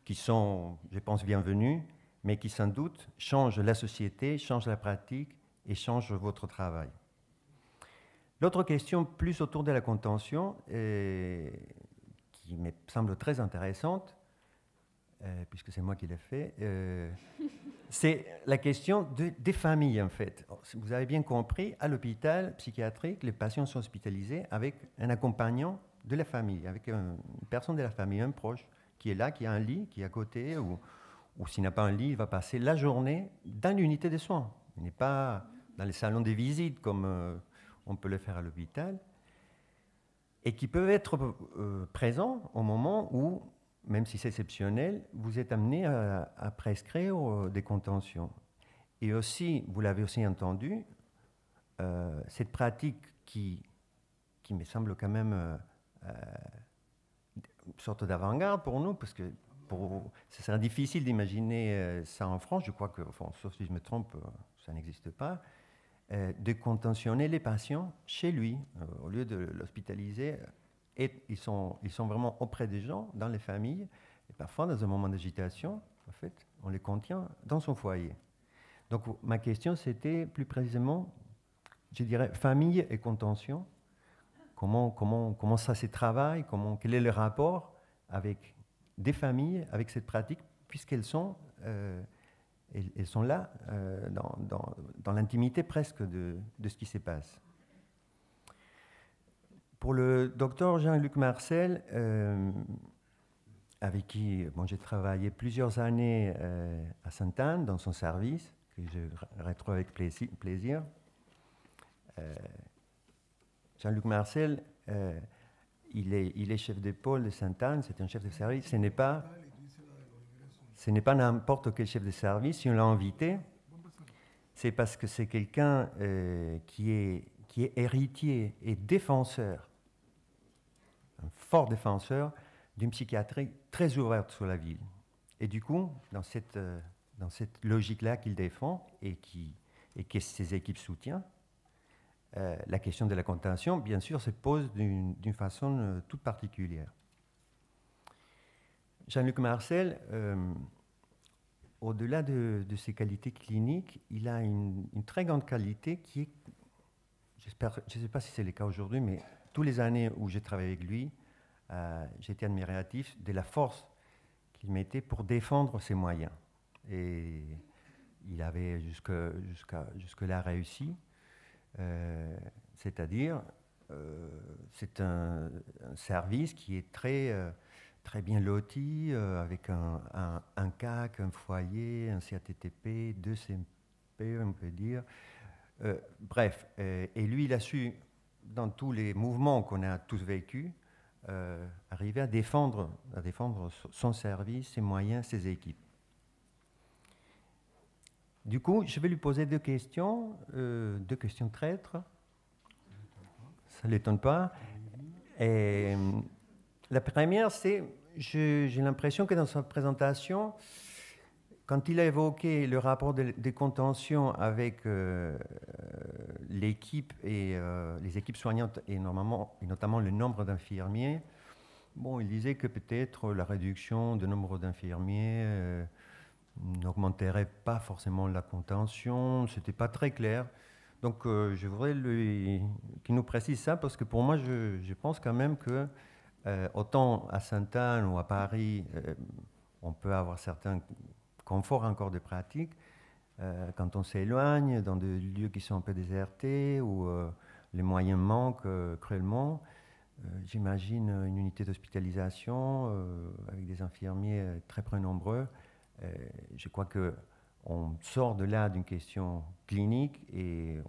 qui sont, je pense, bienvenus, mais qui sans doute changent la société, changent la pratique et changent votre travail. L'autre question, plus autour de la contention, qui me semble très intéressante, puisque c'est moi qui l'ai fait, c'est la question des familles, en fait. Vous avez bien compris, à l'hôpital psychiatrique, les patients sont hospitalisés avec un accompagnant de la famille, avec une personne de la famille, un proche, qui est là, qui a un lit, qui est à côté, ou s'il n'a pas un lit, il va passer la journée dans l'unité de soins. Il n'est pas dans les salons des visites comme on peut le faire à l'hôpital, et qui peuvent être présents au moment où, même si c'est exceptionnel, vous êtes amené à prescrire des contentions. Et aussi, vous l'avez aussi entendu, cette pratique qui me semble quand même une sorte d'avant-garde pour nous, parce que ce serait difficile d'imaginer ça en France, je crois que, enfin, sauf si je me trompe, ça n'existe pas, de contentionner les patients chez lui, au lieu de l'hospitaliser. Et ils sont vraiment auprès des gens, dans les familles, et parfois, dans un moment d'agitation, en fait, on les contient dans son foyer. Donc, ma question, c'était plus précisément, je dirais, famille et contention. Comment ça se travaille, quel est le rapport avec des familles, avec cette pratique, puisqu'elles sont là, dans l'intimité presque de ce qui se passe. Pour le docteur Jean-Luc Marcel, avec qui j'ai travaillé plusieurs années à Sainte-Anne, dans son service, que je retrouve avec plaisir, Jean-Luc Marcel, il est chef de pôle de Sainte-Anne, c'est un chef de service. Ce n'est pas n'importe quel chef de service. Si on l'a invité, c'est parce que c'est quelqu'un qui est héritier et défenseur, un fort défenseur d'une psychiatrie très ouverte sur la ville. Et du coup, dans cette logique-là qu'il défend et que ses équipes soutiennent, la question de la contention, bien sûr, se pose d'une façon toute particulière. Jean-Luc Marcel, au-delà de ses qualités cliniques, il a une très grande qualité qui est, je ne sais pas si c'est le cas aujourd'hui, mais toutes les années où j'ai travaillé avec lui, j'étais admiratif de la force qu'il mettait pour défendre ses moyens. Et il avait jusque-là réussi. C'est-à-dire, c'est un service qui est très très bien loti, avec un CAC, un foyer, un CATTP, 2 CMP, on peut dire. Bref, et lui, il a su, dans tous les mouvements qu'on a tous vécus, arriver à défendre son service, ses moyens, ses équipes. Du coup, je vais lui poser deux questions traîtres. Ça ne l'étonne pas. Et la première, c'est, j'ai l'impression que dans sa présentation, quand il a évoqué le rapport des contentions avec l'équipe et les équipes soignantes, et notamment le nombre d'infirmiers, bon, il disait que peut-être la réduction du nombre d'infirmiers n'augmenterait pas forcément la contention, ce n'était pas très clair. Donc je voudrais qu'il nous précise ça, parce que pour moi, je pense quand même que autant à Sainte-Anne ou à Paris, on peut avoir certains conforts encore de pratique. Quand on s'éloigne dans des lieux qui sont un peu désertés, où les moyens manquent cruellement, j'imagine une unité d'hospitalisation avec des infirmiers très très nombreux. Je crois qu'on sort de là d'une question clinique et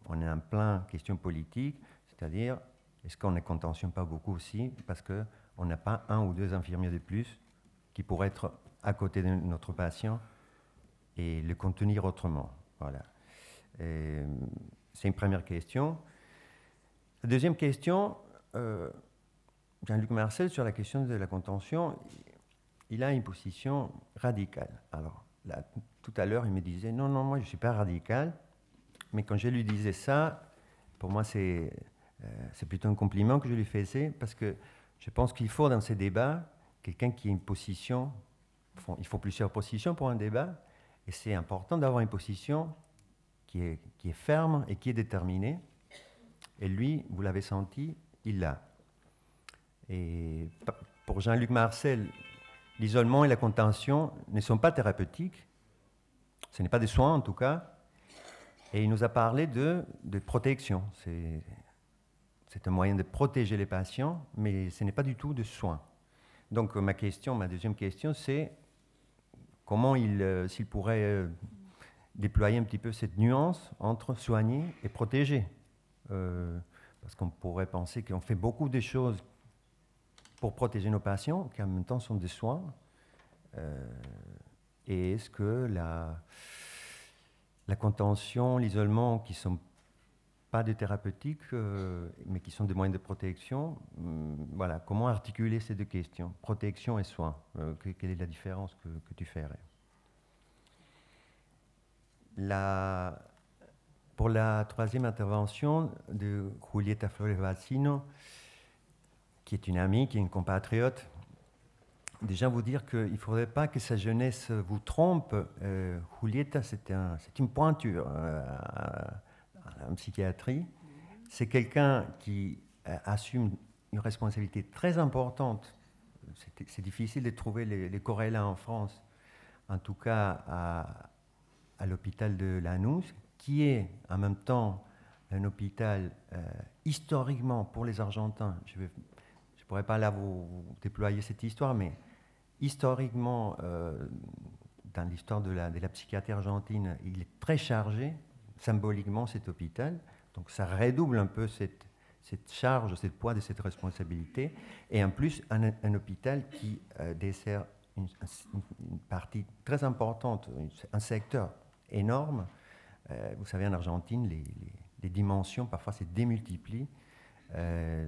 on est en plein question politique, c'est-à-dire est-ce qu'on ne contentionne pas beaucoup aussi parce qu'on n'a pas 1 ou 2 infirmiers de plus qui pourraient être à côté de notre patient et le contenir autrement. Voilà. C'est une première question. La deuxième question, Jean-Luc Marcel, sur la question de la contention, il a une position radicale. Alors, là, tout à l'heure, il me disait, non, moi, je ne suis pas radical. Mais quand je lui disais ça, pour moi, c'est plutôt un compliment que je lui faisais, parce que je pense qu'il faut, dans ces débats, quelqu'un qui a une position. Il faut plusieurs positions pour un débat, et c'est important d'avoir une position qui est ferme et qui est déterminée. Et lui, vous l'avez senti, il l'a. Et pour Jean-Luc Marcel, l'isolement et la contention ne sont pas thérapeutiques, ce n'est pas des soins en tout cas, et il nous a parlé de protection. C'est un moyen de protéger les patients, mais ce n'est pas du tout de soins. Donc ma deuxième question, c'est comment s'il pourrait déployer un petit peu cette nuance entre soigner et protéger. Parce qu'on pourrait penser qu'on fait beaucoup de choses pour protéger nos patients, qui en même temps sont des soins. Et est-ce que la contention, l'isolement, qui ne sont pas des thérapeutiques, mais qui sont des moyens de protection, voilà, comment articuler ces deux questions, protection et soins, quelle est la différence que tu ferais? Pour la troisième intervention de Julieta Flores-Valsino, qui est une amie, qui est une compatriote, déjà vous dire qu'il ne faudrait pas que sa jeunesse vous trompe. Julieta, c'est une pointure en psychiatrie. C'est quelqu'un qui assume une responsabilité très importante. C'est difficile de trouver les corrélats en France, en tout cas à l'hôpital de Lanús, qui est en même temps un hôpital historiquement pour les Argentins. Je ne pourrais pas là vous déployer cette histoire, mais historiquement, dans l'histoire de la psychiatrie argentine, il est très chargé, symboliquement, cet hôpital. Donc ça redouble un peu cette charge, cette poids de cette responsabilité. Et en plus, un hôpital qui dessert une partie très importante, un secteur énorme. Vous savez, en Argentine, les dimensions, parfois, se démultiplient.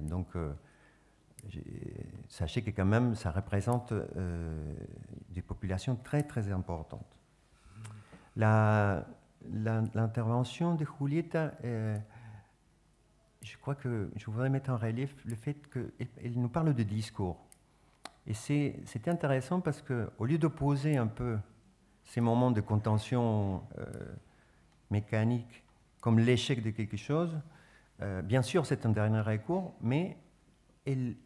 Donc, sachez que quand même, ça des populations très, très importantes. L'intervention de Julieta, je crois que je voudrais mettre en relief le fait qu'elle nous parle de discours. Et c'était intéressant parce qu'au lieu d'opposer un peu ces moments de contention mécanique comme l'échec de quelque chose, bien sûr c'est un dernier recours, mais elle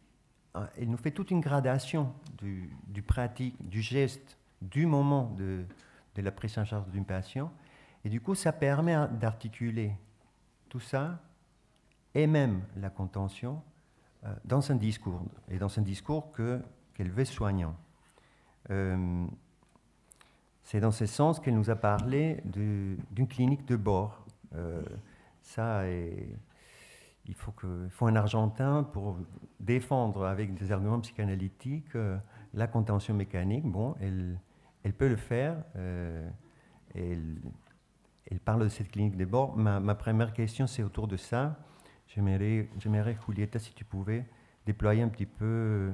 nous fait toute une gradation du pratique, du geste, du moment de la prise en charge d'un patient. Et du coup, ça permet d'articuler tout ça, et même la contention, dans un discours, et dans un discours qu'elle veut soignant. C'est dans ce sens qu'elle nous a parlé d'une clinique de bord. Il faut un Argentin pour défendre avec des arguments psychanalytiques la contention mécanique. Bon, elle peut le faire. Elle parle de cette clinique de bord. Ma première question, c'est autour de ça. J'aimerais, Julieta, si tu pouvais déployer un petit peu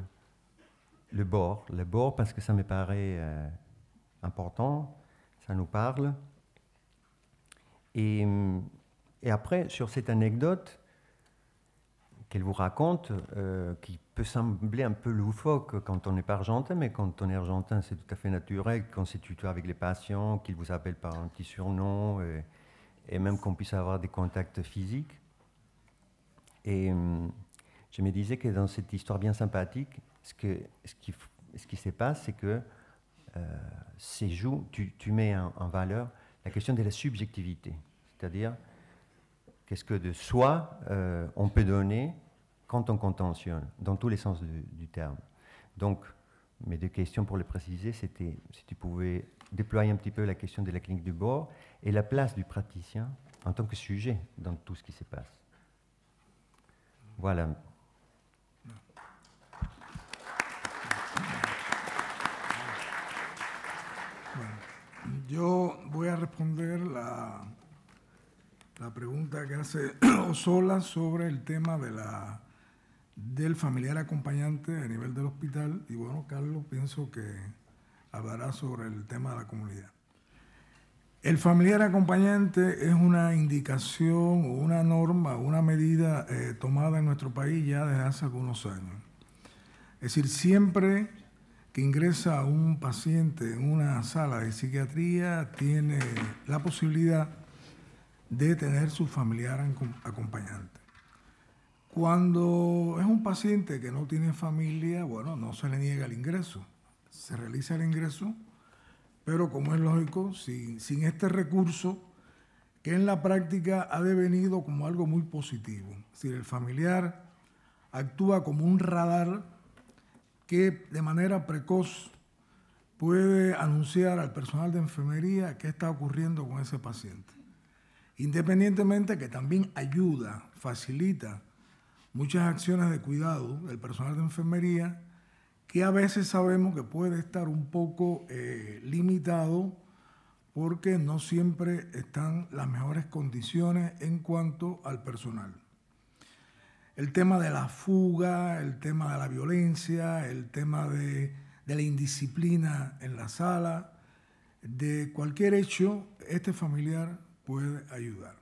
le bord, parce que ça me paraît important, ça nous parle. Et après, sur cette anecdote qu'elle vous raconte, qui peut sembler un peu loufoque quand on n'est pas argentin, mais quand on est argentin, c'est tout à fait naturel qu'on se tutoie avec les patients, qu'ils vous appellent par un petit surnom, et même qu'on puisse avoir des contacts physiques. Et je me disais que dans cette histoire bien sympathique, ce qui se passe, c'est que tu mets en valeur la question de la subjectivité, c'est-à-dire qu'est-ce que de soi on peut donner quand on contentionne, dans tous les sens du terme. Donc, mes deux questions pour le préciser, c'était si tu pouvais déployer un petit peu la question de la clinique du bord et la place du praticien en tant que sujet dans tout ce qui se passe. Voilà. Bueno, yo voy a responder la pregunta que hace Osola sobre el tema del familiar acompañante a nivel del hospital. Y bueno, Carlos, pienso que hablará sobre el tema de la comunidad. El familiar acompañante es una indicación o una norma, una medida tomada en nuestro país ya desde hace algunos años. Es decir, siempre que ingresa un paciente en una sala de psiquiatría, tiene la posibilidad de tener su familiar acompañante. Cuando es un paciente que no tiene familia, bueno, no se le niega el ingreso. Se realiza el ingreso, pero como es lógico, sin este recurso, que en la práctica ha devenido como algo muy positivo. Es decir, el familiar actúa como un radar que de manera precoz puede anunciar al personal de enfermería qué está ocurriendo con ese paciente. Independientemente que también ayuda, facilita muchas acciones de cuidado del personal de enfermería, que a veces sabemos que puede estar un poco limitado porque no siempre están las mejores condiciones en cuanto al personal. El tema de la fuga, el tema de la violencia, el tema de la indisciplina en la sala, de cualquier hecho, este familiar puede ayudar.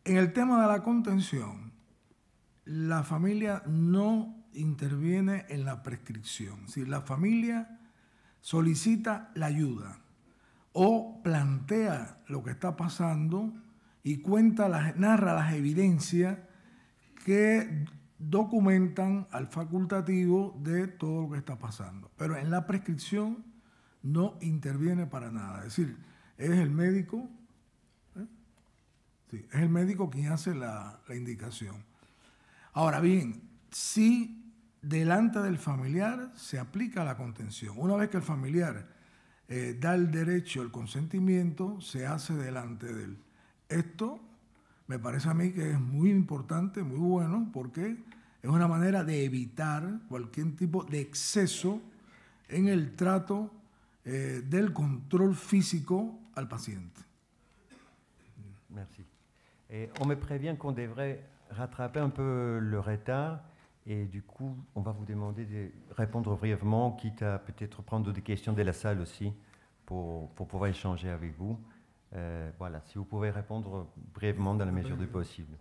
En el tema de la contención, la familia no interviene en la prescripción. Si la familia solicita la ayuda o plantea lo que está pasando y narra las evidencias que documentan al facultativo de todo lo que está pasando. Pero en la prescripción no interviene para nada. Es decir, es el médico, sí, es el médico quien hace la indicación. Ahora bien, si delante del familiar se aplica la contención, una vez que el familiar da el derecho, el consentimiento, se hace delante de él. Esto me parece a mí que es muy importante, muy bueno, porque es una manera de evitar cualquier tipo de exceso en el trato del control físico al paciente. Merci. On me prévient qu'on devrait rattraper un peu le retard et du coup, on va vous demander de répondre brièvement, quitte à peut-être prendre des questions de la salle aussi pour pouvoir échanger avec vous. Voilà, si vous pouvez répondre brièvement dans la mesure du possible.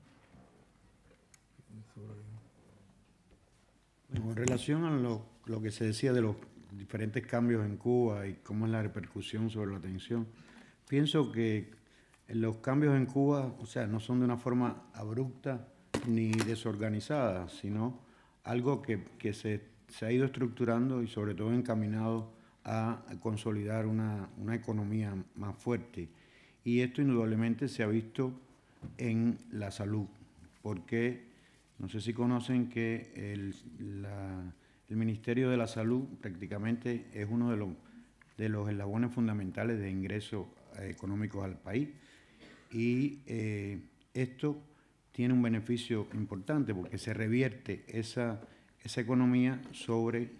En relación a lo que se decía de los diferentes cambios en Cuba y cómo es la repercusión sobre la atención, pienso que los cambios en Cuba, o sea, no son de una forma abrupta ni desorganizada, sino algo que se ha ido estructurando y sobre todo encaminado a consolidar una economía más fuerte. Y esto indudablemente se ha visto en la salud, porque No sé si conocen que el Ministerio de la Salud prácticamente es uno de los eslabones fundamentales de ingresos económicos al país, y esto tiene un beneficio importante porque se revierte esa economía sobre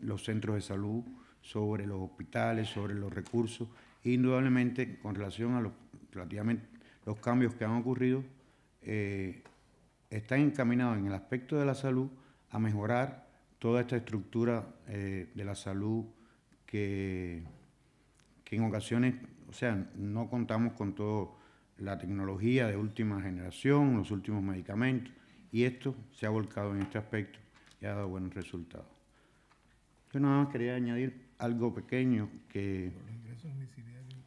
los centros de salud, sobre los hospitales, sobre los recursos, e indudablemente con relación a los cambios que han ocurrido, están encaminados en el aspecto de la salud a mejorar toda esta estructura de la salud que en ocasiones, o sea, no contamos con toda la tecnología de última generación, los últimos medicamentos, y esto se ha volcado en este aspecto y ha dado buenos resultados. Yo nada más quería añadir algo pequeño que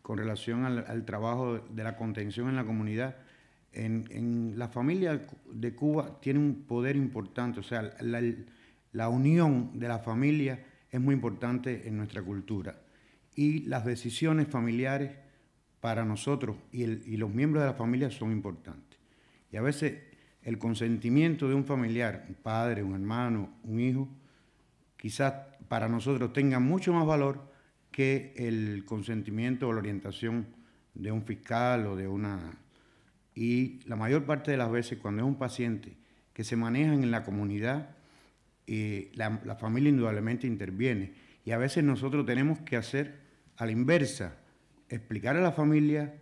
con relación al trabajo de la contención en la comunidad. En la familia de Cuba tiene un poder importante, o sea, la unión de la familia es muy importante en nuestra cultura, y las decisiones familiares para nosotros y los miembros de la familia son importantes. Y a veces el consentimiento de un familiar, un padre, un hermano, un hijo, quizás para nosotros tenga mucho más valor que el consentimiento o la orientación de un fiscal o de una... Y la mayor parte de las veces cuando es un paciente que se maneja en la comunidad, la familia indudablemente interviene, y a veces nosotros tenemos que hacer a la inversa, explicar a la familia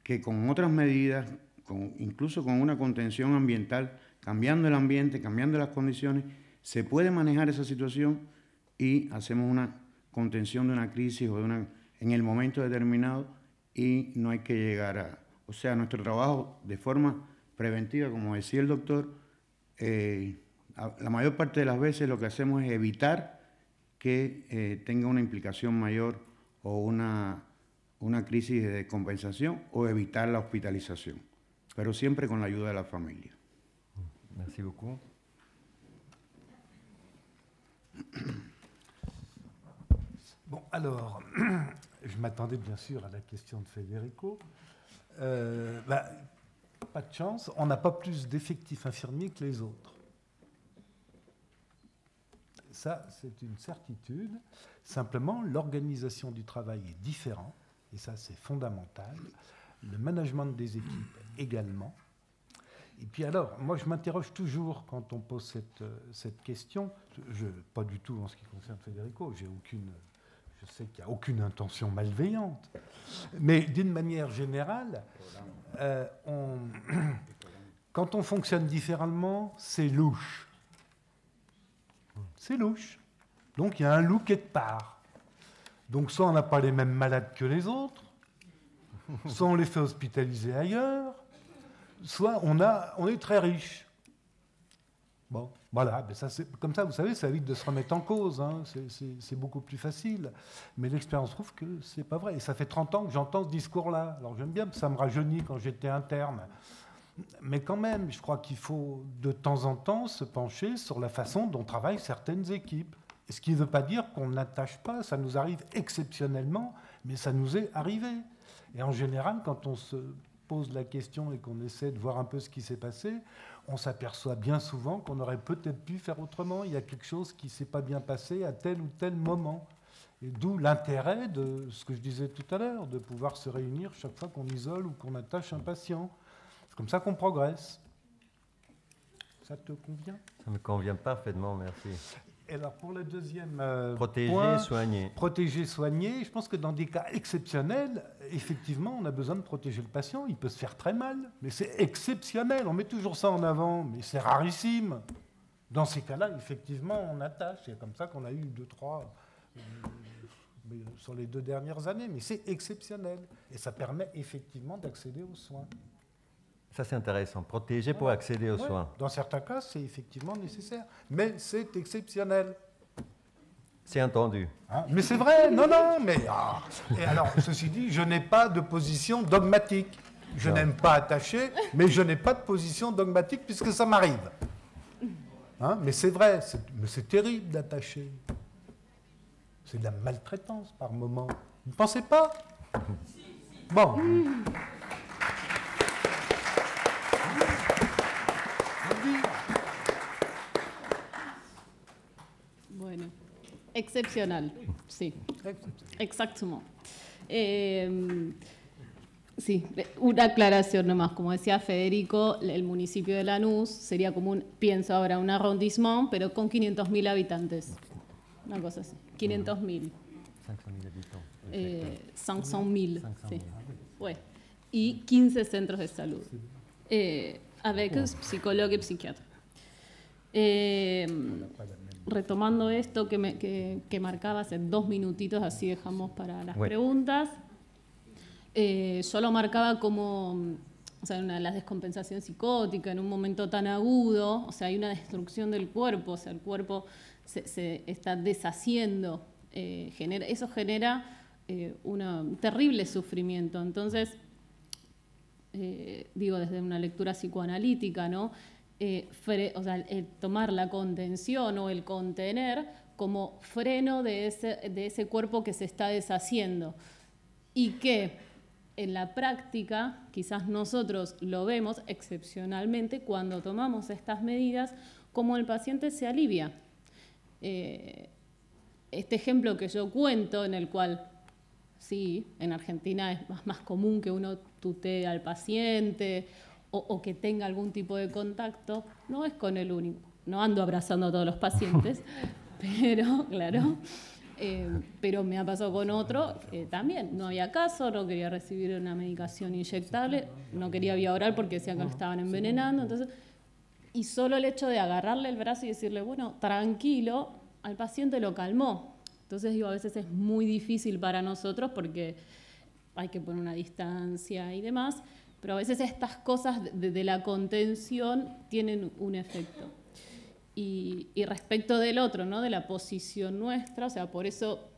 que con otras medidas, incluso con una contención ambiental, cambiando el ambiente, cambiando las condiciones, se puede manejar esa situación y hacemos una contención de una crisis o en el momento determinado, y no hay que llegar a... O sea, nuestro trabajo de forma preventiva, como decía el doctor, la mayor parte de las veces lo que hacemos es evitar que tenga una implicación mayor o una crisis de descompensación, o evitar la hospitalización, pero siempre con la ayuda de la familia. Merci beaucoup. Bon, alors, je m'attendais bien sûr à la question de Federico. Pas de chance, on n'a pas plus d'effectifs infirmiers que les autres. Ça, c'est une certitude. Simplement, l'organisation du travail est différente, et ça, c'est fondamental. Le management des équipes également. Et puis alors, moi, je m'interroge toujours quand on pose cette question. Pas du tout en ce qui concerne Federico, je sais qu'il n'y a aucune intention malveillante. Mais d'une manière générale, quand on fonctionne différemment, c'est louche. C'est louche. Donc il y a un loup quelque part. Donc soit on n'a pas les mêmes malades que les autres, soit on les fait hospitaliser ailleurs, soit on est très riche. Bon, voilà, mais ça, comme ça, vous savez, ça évite de se remettre en cause, hein, c'est beaucoup plus facile. Mais l'expérience prouve que c'est pas vrai. Et ça fait 30 ans que j'entends ce discours-là. Alors j'aime bien, ça me rajeunit quand j'étais interne. Mais quand même, je crois qu'il faut de temps en temps se pencher sur la façon dont travaillent certaines équipes. Ce qui ne veut pas dire qu'on n'attache pas, ça nous arrive exceptionnellement, mais ça nous est arrivé. Et en général, quand on se pose la question et qu'on essaie de voir un peu ce qui s'est passé, on s'aperçoit bien souvent qu'on aurait peut-être pu faire autrement. Il y a quelque chose qui ne s'est pas bien passé à tel ou tel moment. Et d'où l'intérêt de ce que je disais tout à l'heure, de pouvoir se réunir chaque fois qu'on isole ou qu'on attache un patient. C'est comme ça qu'on progresse. Ça te convient? Ça me convient parfaitement, merci. Et alors pour le deuxième protéger, point, soigner. Protéger, soigner, je pense que dans des cas exceptionnels, effectivement, on a besoin de protéger le patient. Il peut se faire très mal, mais c'est exceptionnel. On met toujours ça en avant, mais c'est rarissime. Dans ces cas-là, effectivement, on attache. C'est comme ça qu'on a eu 2, 3 sur les 2 dernières années, mais c'est exceptionnel. Et ça permet effectivement d'accéder aux soins. Ça, c'est intéressant. Protéger pour accéder aux soins. Dans certains cas, c'est effectivement nécessaire. Mais c'est exceptionnel. C'est entendu. Hein, mais c'est vrai, non, mais... Ah. Et alors, ceci dit, je n'ai pas de position dogmatique. Je n'aime pas attacher, mais je n'ai pas de position dogmatique puisque ça m'arrive. Hein, mais c'est vrai, c'est terrible d'attacher. C'est de la maltraitance par moment. Vous ne pensez pas? Bon. Excepcional, sí. Exactamente. Sí, una aclaración nomás. Como decía Federico, el municipio de Lanús sería como pienso ahora, un arrondissement, pero con 500.000 habitantes. Una cosa así. 500.000. 500.000, sí. Ouais. Y 15 centros de salud. Avec psicólogo y psiquiatra. Retomando esto que marcaba hace 2 minutitos, así dejamos para las preguntas. Yo lo marcaba como, o sea, la descompensación psicótica en un momento tan agudo, o sea, hay una destrucción del cuerpo, o sea, el cuerpo se está deshaciendo, eso genera un terrible sufrimiento. Entonces, digo, desde una lectura psicoanalítica, ¿no? O sea, tomar la contención o el contener como freno de ese cuerpo que se está deshaciendo y que en la práctica quizás nosotros lo vemos excepcionalmente cuando tomamos estas medidas, como el paciente se alivia. Este ejemplo que yo cuento, en el cual sí, en Argentina es más común que uno tutee al paciente o que tenga algún tipo de contacto, no es con el único. No ando abrazando a todos los pacientes, pero, claro, pero me ha pasado con otro, también no había caso, no quería recibir una medicación inyectable, no quería vía oral porque decían que lo estaban envenenando, entonces, y solo el hecho de agarrarle el brazo y decirle, bueno, tranquilo, al paciente lo calmó. Entonces, digo, a veces es muy difícil para nosotros porque hay que poner una distancia y demás, pero a veces estas cosas de la contención tienen un efecto. Y respecto del otro, ¿no? De la posición nuestra, o sea, por eso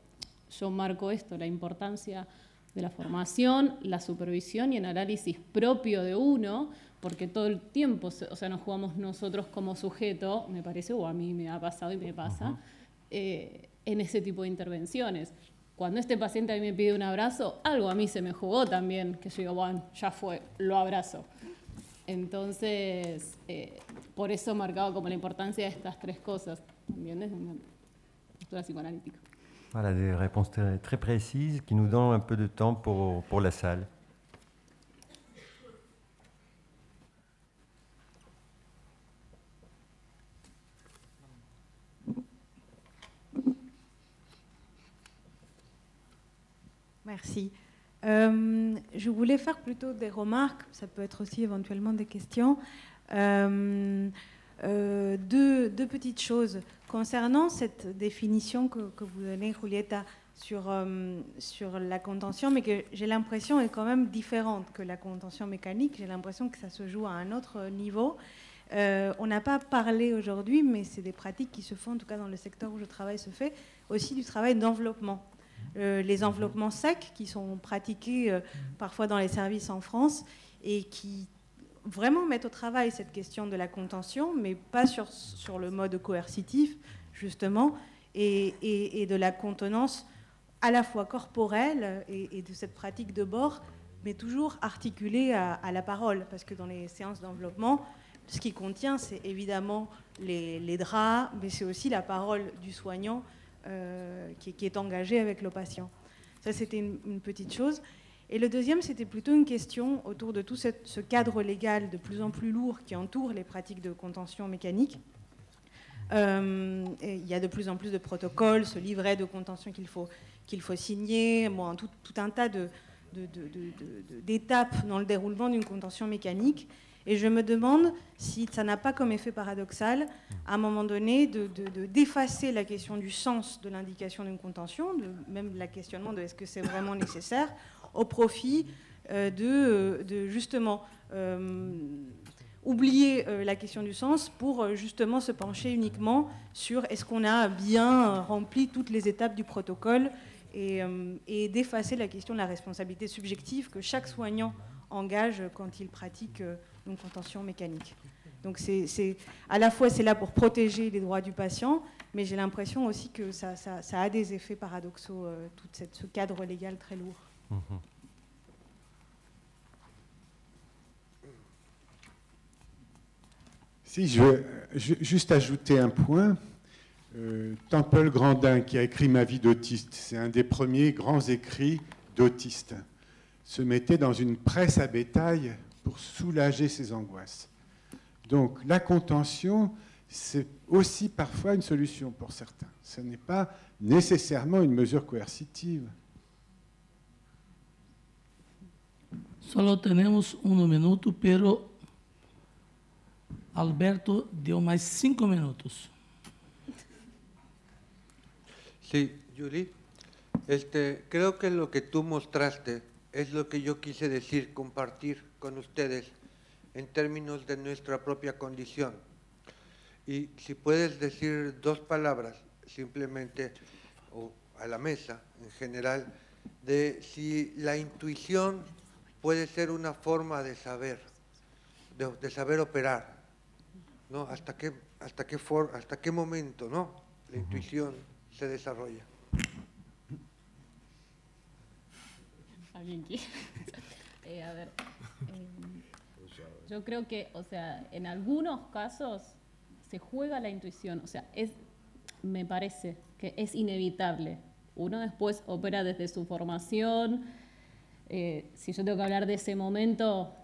yo marco esto, la importancia de la formación, la supervisión y el análisis propio de uno, porque todo el tiempo, o sea, nos jugamos nosotros como sujeto, me parece, o a mí me ha pasado y me pasa, en ese tipo de intervenciones. Cuando este paciente a mí me pide un abrazo, algo a mí se me jugó también, que yo digo, bueno, ya fue, lo abrazo. Entonces, por eso marcaba como la importancia de estas 3 cosas, también desde una lectura psicoanalítica. Voilà, des réponses très précises qui nous donnent un peu de temps pour la salle. Merci. Je voulais faire plutôt des remarques, ça peut être aussi éventuellement des questions. Deux petites choses. Concernant cette définition que vous donnez, Julieta, sur la contention, mais que j'ai l'impression est quand même différente que la contention mécanique. J'ai l'impression que ça se joue à un autre niveau. On n'a pas parlé aujourd'hui, mais c'est des pratiques qui se font, en tout cas dans le secteur où je travaille, se fait aussi du travail d'enveloppement. Les enveloppements secs qui sont pratiqués parfois dans les services en France et qui vraiment mettent au travail cette question de la contention, mais pas sur le mode coercitif, justement, et de la contenance à la fois corporelle et de cette pratique de bord, mais toujours articulée à la parole, parce que dans les séances d'enveloppement, ce qui contient, c'est évidemment les draps, mais c'est aussi la parole du soignant qui est engagé avec le patient. Ça, c'était une petite chose. Et le deuxième, c'était plutôt une question autour de tout ce cadre légal de plus en plus lourd qui entoure les pratiques de contention mécanique. Il y a de plus en plus de protocoles, ce livret de contention qu'il faut signer, bon, tout un tas d'étapes dans le déroulement d'une contention mécanique. Et je me demande si ça n'a pas comme effet paradoxal, à un moment donné, d'effacer la question du sens de l'indication d'une contention, même la questionnement de est-ce que c'est vraiment nécessaire, au profit de justement oublier la question du sens pour justement se pencher uniquement sur est-ce qu'on a bien rempli toutes les étapes du protocole et d'effacer la question de la responsabilité subjective que chaque soignant engage quand il pratique une contention mécanique. Donc à la fois c'est là pour protéger les droits du patient, mais j'ai l'impression aussi que ça a des effets paradoxaux, tout ce cadre légal très lourd. Si je veux juste ajouter un point, Temple Grandin, qui a écrit Ma vie d'autiste, c'est un des premiers grands écrits d'autiste, se mettait dans une presse à bétail pour soulager ses angoisses. Donc la contention, c'est aussi parfois une solution pour certains. Ce n'est pas nécessairement une mesure coercitive. Solo tenemos 1 minuto, pero Alberto dio más 5 minutos. Sí, Julie. Creo que lo que tú mostraste es lo que yo quise decir, compartir con ustedes en términos de nuestra propia condición. Y si puedes decir 2 palabras, simplemente, o a la mesa en general, de si la intuición puede ser una forma de saber operar, ¿no? ¿Hasta qué momento, ¿no? La intuición se desarrolla. ¿Alguien quiere? A ver, yo creo que, o sea, en algunos casos se juega la intuición, o sea, me parece que es inevitable. Uno después opera desde su formación. Si yo tengo que hablar de ese momento,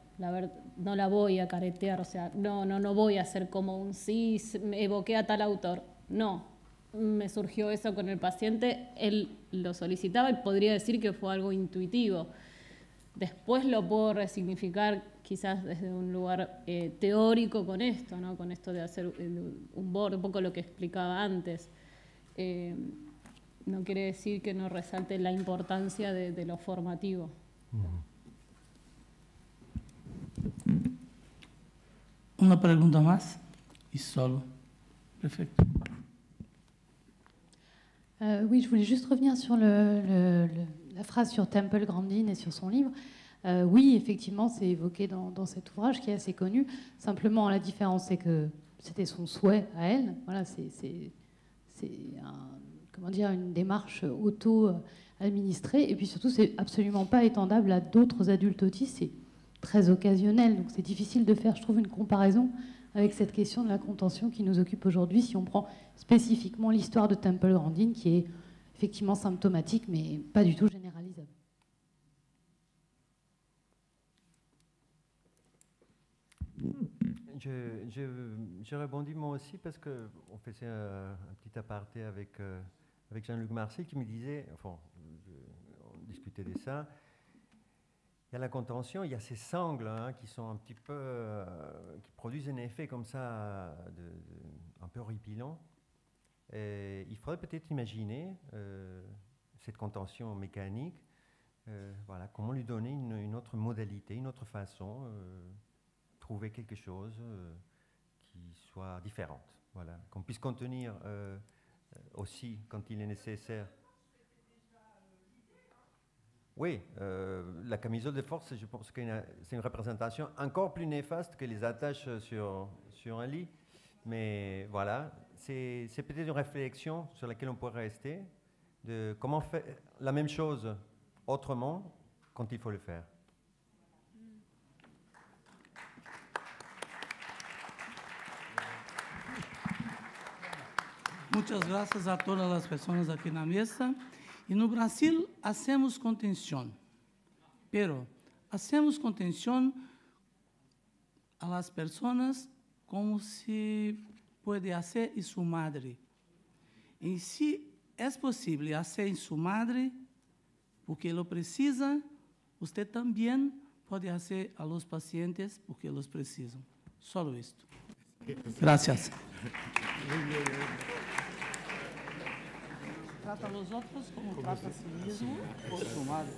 no la voy a caretear, o sea, no voy a hacer como un sí, me evoqué a tal autor. No, me surgió eso con el paciente, él lo solicitaba y podría decir que fue algo intuitivo. Después lo puedo resignificar quizás desde un lugar teórico con esto, ¿no? Con esto de hacer un board, un poco lo que explicaba antes. No quiere decir que no resalte la importancia de lo formativo. Una pregunta más y solo. Perfecto. Oui, je voulais juste revenir sur la phrase sur Temple Grandin et sur son livre. Oui, effectivement, c'est évoqué dans cet ouvrage qui est assez connu. Simplement, la différence, c'est que c'était son souhait à elle. Voilà, c'est une démarche auto-administrée. Et puis surtout, c'est absolument pas étendable à d'autres adultes autistes. C'est très occasionnel. Donc c'est difficile de faire, je trouve, une comparaison avec cette question de la contention qui nous occupe aujourd'hui, si on prend spécifiquement l'histoire de Temple Grandin, qui est effectivement symptomatique, mais pas du tout généralisable. Je rebondis moi aussi parce qu'on faisait un petit aparté avec Jean-Luc Marcy qui me disait, enfin, on discutait de ça. Il y a la contention, il y a ces sangles qui sont un petit peu, qui produisent un effet comme ça, un peu horripilant. Et il faudrait peut-être imaginer cette contention mécanique, voilà, comment lui donner une autre modalité, une autre façon, trouver quelque chose qui soit différente, voilà, qu'on puisse contenir aussi quand il est nécessaire. Oui, la camisole de force, je pense que c'est une représentation encore plus néfaste que les attaches sur un lit. Mais voilà, c'est peut-être une réflexion sur laquelle on pourrait rester, de comment faire la même chose autrement quand il faut le faire. Muchas gracias a todas las personas aquí en la mesa. Y no Brasil hacemos contención, pero hacemos contención a las personas como se puede hacer en su madre. Y si es posible hacer en su madre, porque lo precisa, usted también puede hacer a los pacientes porque los precisan. Solo esto. Gracias. Trata a los otros como trata a sí mismo por su madre.